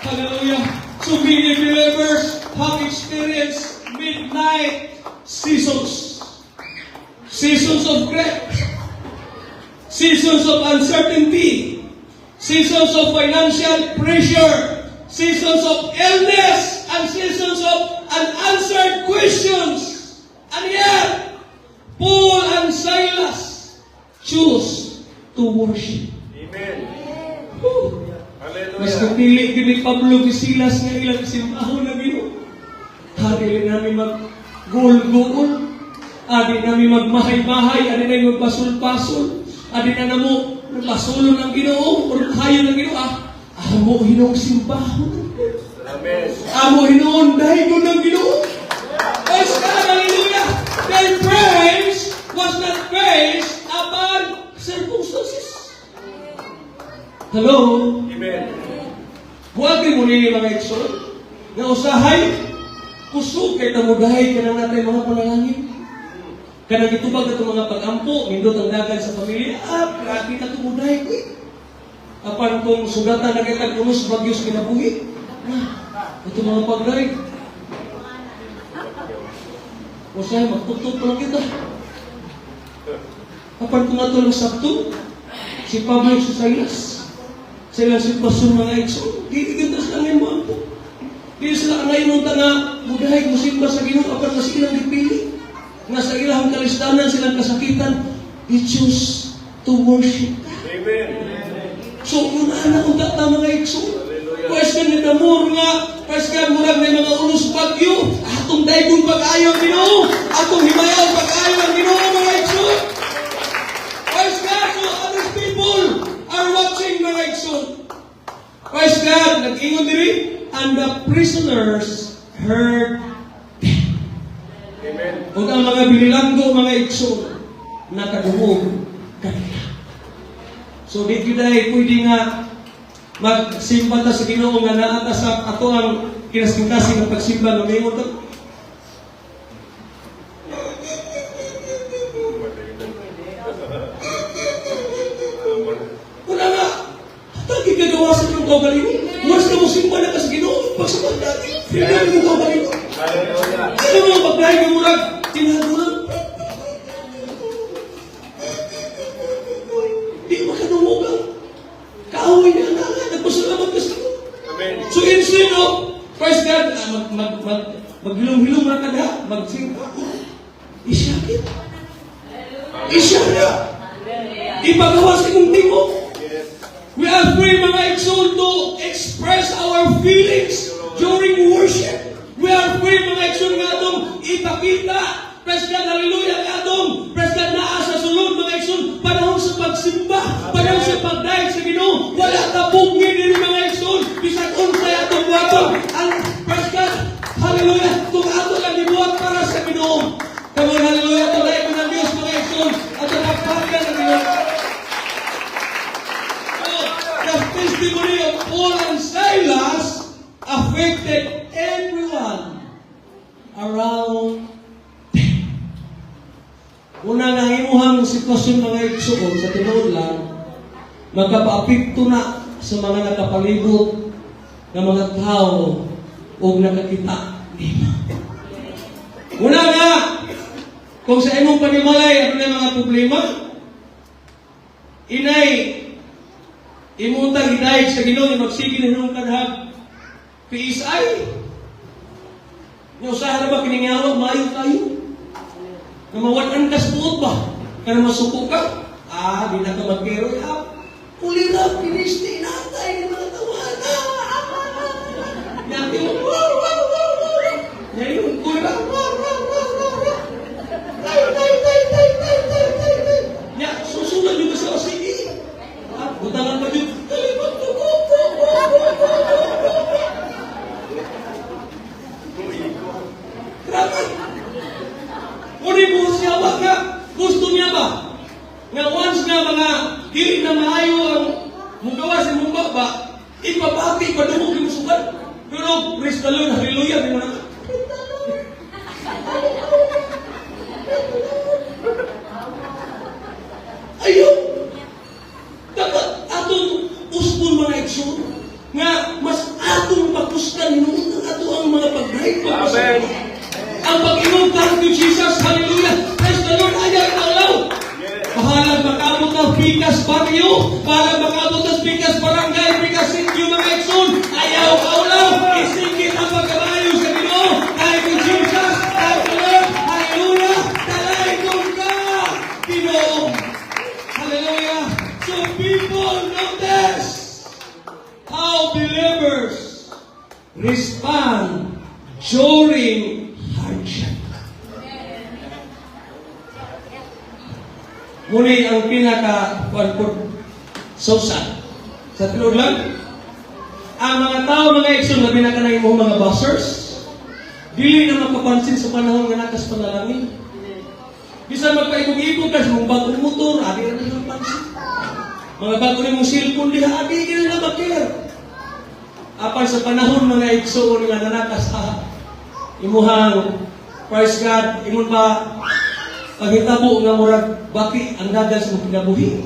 Hallelujah. So many believers have experienced midnight seasons. Seasons of grief. Seasons of uncertainty. Seasons of financial pressure, seasons of illness, and seasons of unanswered questions. And yet, Paul and Silas choose to worship. Amen. Mas Hallelujah. kapili kini Pablo ni Silas nga ilang simbahon na Ginoo. Hari namin mag-gul-gul, adi namin magmahay-mahay, adi namin magpasul-pasul, adi na namo nagpasulo ng Ginoo, o hayo ng Ginoo, amo Hinoong simbahon. Amen. Amo Hinoon dahigon ng Ginoo. Praise God, hallelujah. Their praise was not based upon circumstances. Hello? Amen. Huwag mo nini mga igsoon, nga usahay, kusog kay tamudahay ka na natin mga panalangin. Kanang itubag na mga pag-ampo, nindot ang dagan sa pamilya, grabe na tumuday ko eh. Apan kung sugatan na kitang unos bagyos kinabuhi, ito mga pag-drive. O siya, magtutok pa lang kita. Apan kung ito lang sakto, si Pablo si Silas, sila si Pastor mga igsoon, gigigintas lang ngayon mo ampo. Di sila ngayon nung tanga, mudahay musimba sa Ginoo, apan mas ilang dipili. Nga sa ilang kalistanan, silang kasakitan, they choose to worship God. Amen. So, yun na kung tata mga igsoon. Question ni Damor nga, praise God, murag may mga ulos bagyo, atong daigong pag-ayaw ang Ginoo, atong himayaw pag-ayaw ang Ginoo mga igsoon. Praise God, so other people are watching mga igsoon. Praise God, nag-ingon diri, and the prisoners heard Amen. o ang mga binilanggo, mga igsoon, nakadungog kanila. So, di kiday pwede nga magsimba ta sa Ginoo nga naata sa ato ang kinasing-kasing ng pagsimba ng mayon to. Wala nga. Hatagi kagawasan yung kaugalingo. Once na mo simba na ka sa Ginoo, pagsimba natin. Hindi yung kaugalingo. Hallelujah. Ano mo, paglahi ka murag, tinagulang. Di makadungugan. Kaaway na ang nagpasalamat ka sa Ginoo. Amen. So instead of, praise God, maghilom-hilom na ka na, magsing, isyakit. Isyakit. Ipagawa sa kong tingog. We are free mga igsoon to express our feelings during worship. We are free mga igsoon nga itong ipakita. Praise God, hallelujah, nga itong praise God naa sa sulod mga igsoon. Panahon sa pagsimba, panahon sa pagdaig sa Ginoo. Wala tabugin din mga igsoon. Bisag unsay atong buhaton. Ang praise God, hallelujah, kung ato lang gibuhat para sa Ginoo. Come on, hallelujah, tuloy ko ng Diyos mga igsoon. At ang pagpapagyan ng Ginoo. The testimony of Paul and Silas affected everyone around them. Una nga imuhang sitwasyon mga igsoon sa tinuod lang, magkapaapekto na sa mga nakapalibot ng mga tao o nakakita nimo. Una nga, kung sa imong panimalay, ano na mga problema? Inay, imutang hidayag sa Ginoo nga magsige na nung kadhag PSI. Nga usaha na ba kiningawa, mayo tayo? Na mawalan ka sa buot ba? Kaya masuko ka? Di na ka magkero. Pulira, pinisti, inatay ng mga tawana. Natin, wow, wow, wow, wow. Ngayon, pulira, wow, wow, wow, wow. Tay. Ya, susunod yung sa sige. Butangan pa dito. Kalipat ko. Grabe. Uli mo siya ba ka? Gusto niya ba? Nga once nga mga dili na maayo ang mugawa sa mong baba, ipabati, padumog yung sugat. Pero, praise the Lord, hallelujah, di mo naman. Ayun! Dapat atong usbon mga eksyon nga mas atong pagpuskan noon ang ato ang mga pag-break. Amen. Ang pag-inom, thank you Jesus, hallelujah. Praise the Lord, ayaw ang law. Bahalag makabot ng Pikas Barrio, bahalag makabot ng Pikas Barangay, Pikas Sitio, mga eksyon, ayaw kaulaw, isingit ang pagkabayo sa Ginoo. Thank you Jesus, thank you Lord, hallelujah, talay kong ka, Ginoo. Hallelujah. So people notice how believers respond during hardship. Muli ang pinaka-social. Sa tulad lang, ang mga tao, mga eksyon na binakanay mo mga buzzers, dili na makapansin sa panahon nga nakas panalangin. Bisa magpaibog-ibog ka sa mong bagong motor, adi na nilang pansin. Mga bago rin mong cellphone, adi ka nila mag-care. Apan sa panahon mga eksyon nga nanakas imuhang, praise God, imon ba, paghitabo nga murag baki ang dagal sa mga kinabuhi.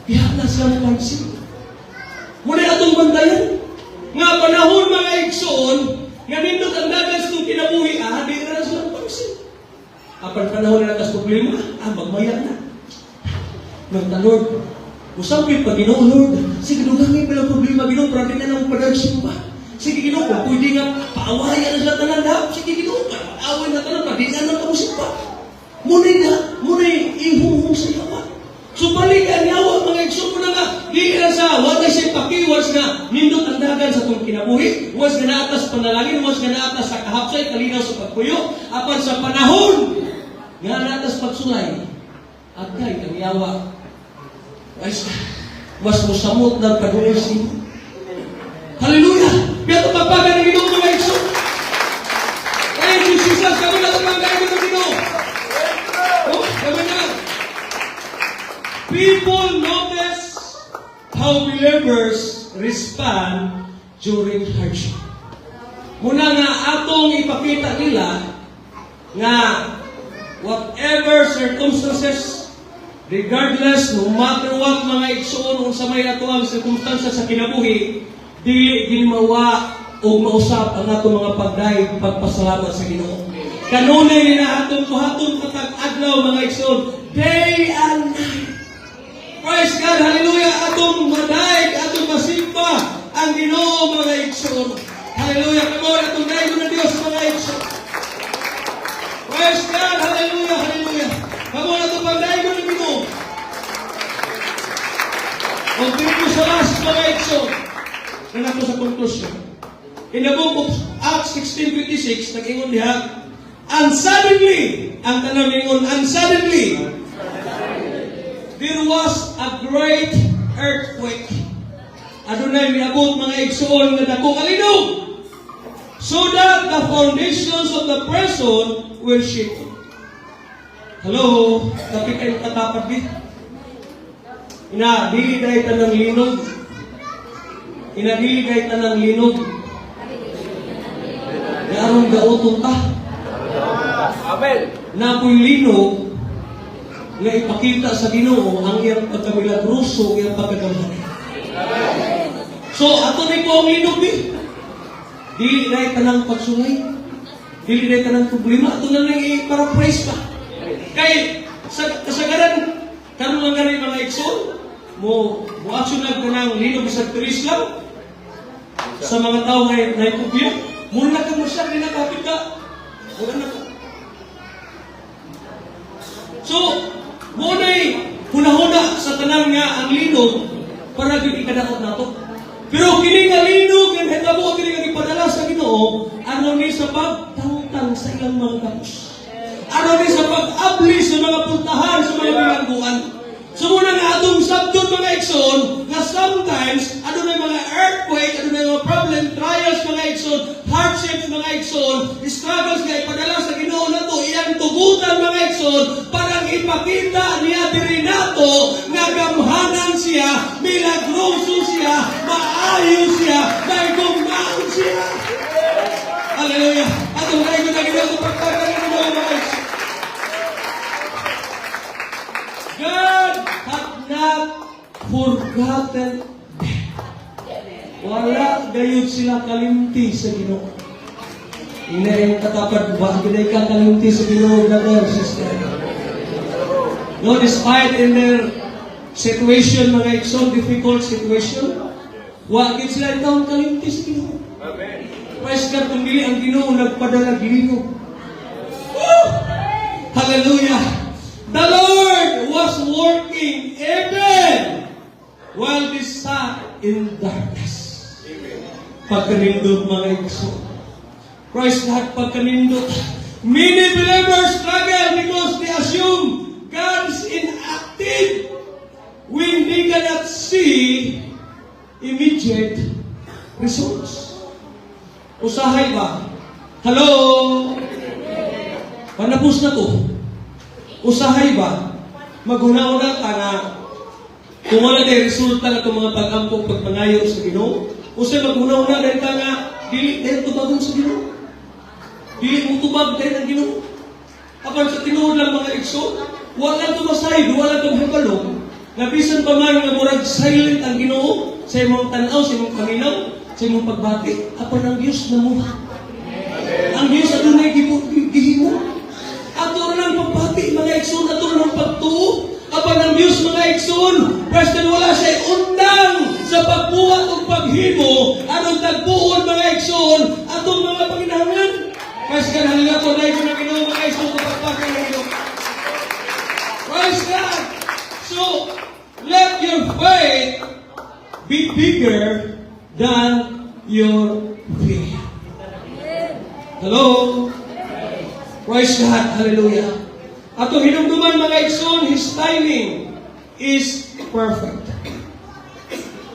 Kaya na sila mapansin. Muna atong bantayan. Nga panahon mga eksyon, nga nindot ang dagal sa mga kinabuhi, di na sila mapansin. Apan panahon na kas problema, magmaya na. Nagta Lord, usapin pa Ginoo Lord, sige dugangi pala problema Ginoo, pero di na nang padarsin pa. Sige Ginoo, kung pwede nga paawayan na sa tanan daw, sige Ginoo, away na tanan pa, di na nang kamusin pa. Muna'y ihuhong sa yawa. So balik ang yawa, mga eksyon mo na nga, di ka sa, wala siya pakiwas nga, nindot ang dagan sa itong kinabuhi, was nga naatas panalangin, was nga naatas sa kahapsay, kalinaw sa pagpuyo, apan sa panahon, nga naatas pagsulay, at kahit ang yawa, mas musamot ng kadulis mo. Hallelujah! Kaya ito pagpaga ng Ginoo mga eksyon. Thank you, Jesus, kami na pagpaga ng Ginoo. People notice how believers respond during hardship. Muna nga atong ipakita nila nga whatever circumstances, regardless, no matter what mga igsoon unsa may ato ang circumstances sa kinabuhi, dili ginmawa o mausap ang ato mga pagdayeg pagpasalamat sa Ginoo. Kanunay ni na atong buhaton katag adlaw mga igsoon, day and night. Praise God, hallelujah, atong madayeg, atong masimba ang Ginoo mga igsoon. Hallelujah, kamo atong dayon na Dios mga igsoon. Praise God, hallelujah, hallelujah. Kamo atong pagdayon na Ginoo. Og dito sa last mga igsoon, na ako sa conclusion. In the book of Acts 16:26, nag-ingon diha, and suddenly, ang tanong ningon, and suddenly, there was a great earthquake. Adunay miabot mga igsoon nga dako kalinaw, so that the foundations of the prison were shaken. Hello, tapi kayo katapat di? Dili dahil tanang linog. Dili dahil tanang linog. Yarong gaotong ta. Amen. Na ako'y linog nga ipakita sa Ginoo ang iyang pagkamilagruso, iyang pagkagamhan. So, ato ni ko ang linog ni. Dili na tanang pagsungay. Dili na tanang problema. Ito na lang i-paraphrase pa. Kay, kasagaran, karon lang ganun mga ikson, mo action lang ka ng lino bisag turis lang sa mga tao na naipubya. Muna ka mo siya, rinakapit ka. Muna na ka. So, muna'y huna-huna sa tanang nga ang linog para gini kadakot nato. Pero kini nga linog, yung hitabo, kini nga ipadala sa Ginoo, ano ni sa pagtangtang sa ilang mga kapos. Ano ni sa pag-abli sa mga puntahan, sa mga bilangguan. So muna nga atong sabdot mga ikson, na sometimes, ano na mga earthquake, ano na mga problem, trials mga ikson, hardships mga ikson, struggles nga ipadala sa Ginoo na to, iyang tugutan mga ikson, parang ipakita niya diri nato, nga gamhanan siya, milagroso siya, maayo siya, dahil gumahon siya. Hallelujah! Atong kayo na Ginoo sa pagpagkakas ng mga ikson. God hath not forgotten them. Wala gayud sila kalimti sa Ginoo. Ina yung katapad ba? Ginay ka kalimti sa Ginoo, brother, sister. No, despite in their situation, mga ikson, difficult situation, wakit sila itong kalimti sa Ginoo. Praise God, kung dili ang Ginoo, nagpadalag linog. Woo! Hallelujah! The Lord was working even while they sat in darkness. Pagkanindot mga ikso. Praise God, pagkanindot. Many believers struggle because they assume God is inactive when they cannot see immediate results. Usahay ba? Hello? Panapos na to. Usahay ba? Maghuna-una ka na kung wala na resulta na itong mga pag-ampong pagpangayo sa Ginoo. Usay maghuna-una dahil ka nga dili dahil tubagon sa Ginoo. Dili mo tubag dahil ang Ginoo. Apan sa tinuod lang mga ikso, wala tumasay, wala tumhabalong. Nabisan pa man nga murag silent ang Ginoo sa imong tanaw, sa imong paminaw, sa imong pagbati. Apan ang Diyos na mo. Ang Diyos adunay gihimo. Ato lang pagpati, mga ikson, ato lang pagtuo. Apan ng Diyos, mga ikson, pwede wala siya undang sa pagbuhat o paghimo, anong tagpuon, mga ikson, atong mga Panginoon. Praise God, halila ko na ito na Ginoo, mga ikson, sa pagpati ng Ginoo. Praise God! So, let your faith be bigger than your fear. Hello? Praise God. Hallelujah. Atong hinumduman mga ikson, His timing is perfect.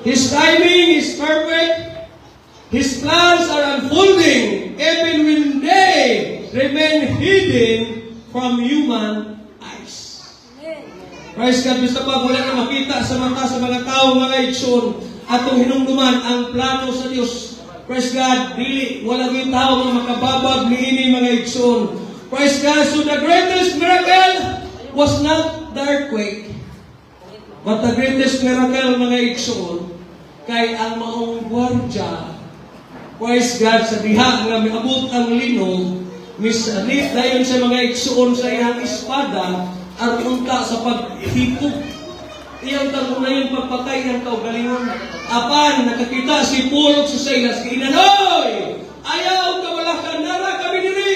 His timing is perfect. His plans are unfolding even when they remain hidden from human eyes. Praise God. Basta pa wala na makita sa mata sa mga tao mga ikson, atong hinumduman ang plano sa Diyos. Praise God. Dili, wala yung tao mga makababag niini mga ikson. Praise God. So the greatest miracle was not the earthquake, but the greatest miracle, mga ikson, kay ang maong gwardya. Praise God. Sa diha nga miabot ang linog, misanit dayon sa mga ikson sa iyang espada, aron ka sa paghikog. Iyang tagunayon pagpatay ng kaugalingon. Apan nakakita si Paul sa Silas, kinanoy! Ayaw ka wala ka nara kami diri.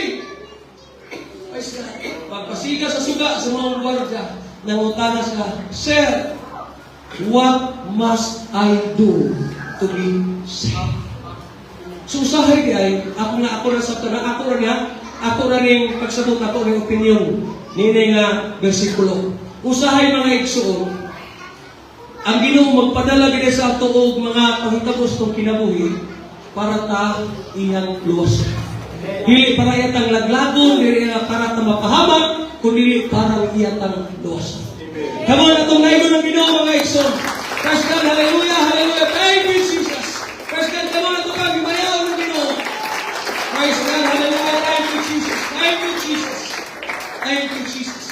Pagpasiga sa suga sa mga gwardiya, nangutana siya, Sir, what must I do to be saved? So usahay ay, ako na sa tanang, ako na rin pagsabot ako ng opinion, nini nga versikulo. Usahay mga iksoon, ang Ginoo magpadala gid sa ato og mga pangitapos tong kinabuhi para ta iyang luwas. Dili para iyang laglagon, dili para ta mapahamak, kundi para iyang luwas. Kamo na tong naigo ng Ginoo mga ikson. Praise God, hallelujah, hallelujah. Thank you Jesus. Praise God, kamo na tong gimayaw ng Ginoo. Praise God, hallelujah. Thank you Jesus. Thank you Jesus. Thank you Jesus.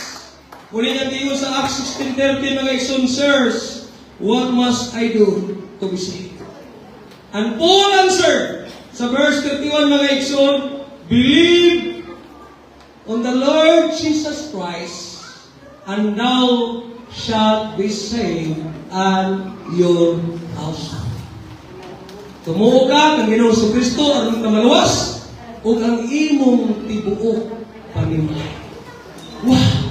Muli nga tingin sa Acts 16:30 mga ikson, sirs, what must I do to be saved? And Paul answered, sa Sa verse 31 mga igsoon, believe on the Lord Jesus Christ, and thou shalt be saved and your house. Tumuo ka kang Ginoong Jesucristo aron ka maluwas ug ang imong tibuok pamilya. Wow!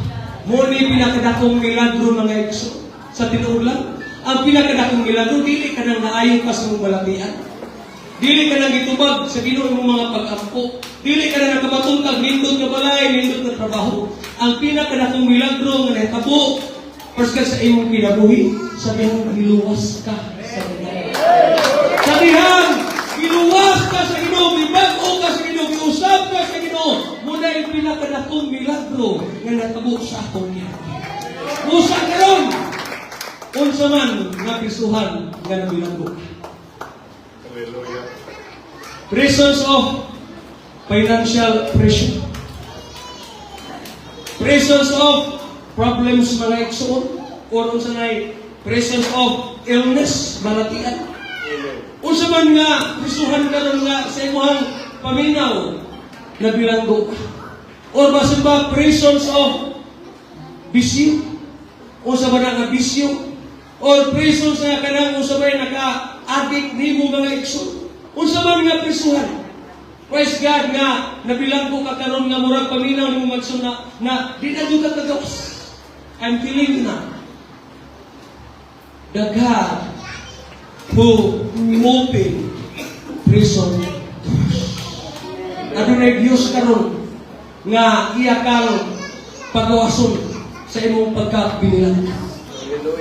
Mo ni pinakadakong milagro mga igsoon sa tinuod lang. Ang pinakadakong milagro dili ka nang naayon pa sa imong balatian. Dili ka nang gitubag sa Ginoo imong mga pag-ampo. Dili ka nang nakabatuntag nindot nga balay, nindot nga trabaho. Ang pinakadakong milagro nga nahitabo first ka sa imong kinabuhi, sabi mo giluwas ka sa Ginoo. Sabihan, giluwas ka sa Ginoo, gibag-o ka sa Ginoo, giusab ka sa Ginoo. Muna ang pinakadakong milagro nga nahitabo sa atong kinabuhi. Musa karon, unsa man nga pisuhan nga nabilanggo. Hallelujah. Reasons of financial pressure. Reasons of problems mga igsoon. Or unsa nay presence of illness, malatian. Unsa man nga prisuhan karon nga sa imong paminaw na bilanggo. Or basta ba presence of bisyo. Unsa man nga bisyo. Or presence nga kanang unsa ba naka-addict nimo mga igsoon. Unsa man nga prisuhan. Praise God nga nabilanggo ka karon nga murag paminaw nimo magsun na di na jud ka kagawas. I'm telling you now. The God who opened prison doors. Adunay Dios karon nga iya kang pagawason sa imong pagkabinilan.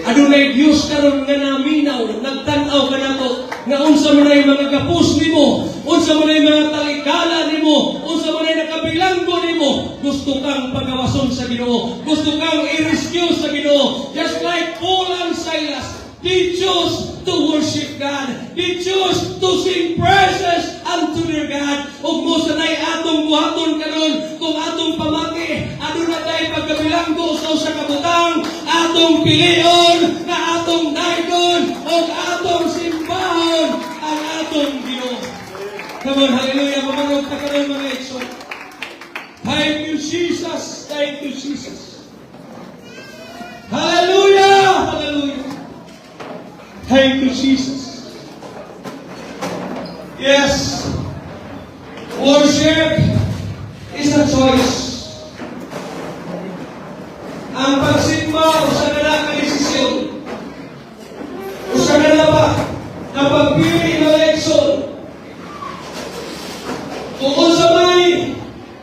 Adunay Dios karon nga naminaw, nagtan-aw ka nato nga unsa man ay mga gapos nimo, unsa man ay mga talikala nimo, unsa man ay nakabilanggo nimo, gusto kang pagawason sa Ginoo, gusto kang i-rescue sa Ginoo. Just like Paul and Silas, they chose to worship God. They chose to sing praises unto their God. Ug mo sanay atong buhaton karon kung atong pamati, aduna tay pagkabilanggo sa usa ka butang, atong pilion na atong dayon ug atong simbahon ang atong Ginoo. Come on, hallelujah, mamangog ta karon mga igsoon. Thank you Jesus, thank you Jesus. Hallelujah, hallelujah. Thank you, Jesus. Yes, worship is a choice. Ang pagsimba, usa na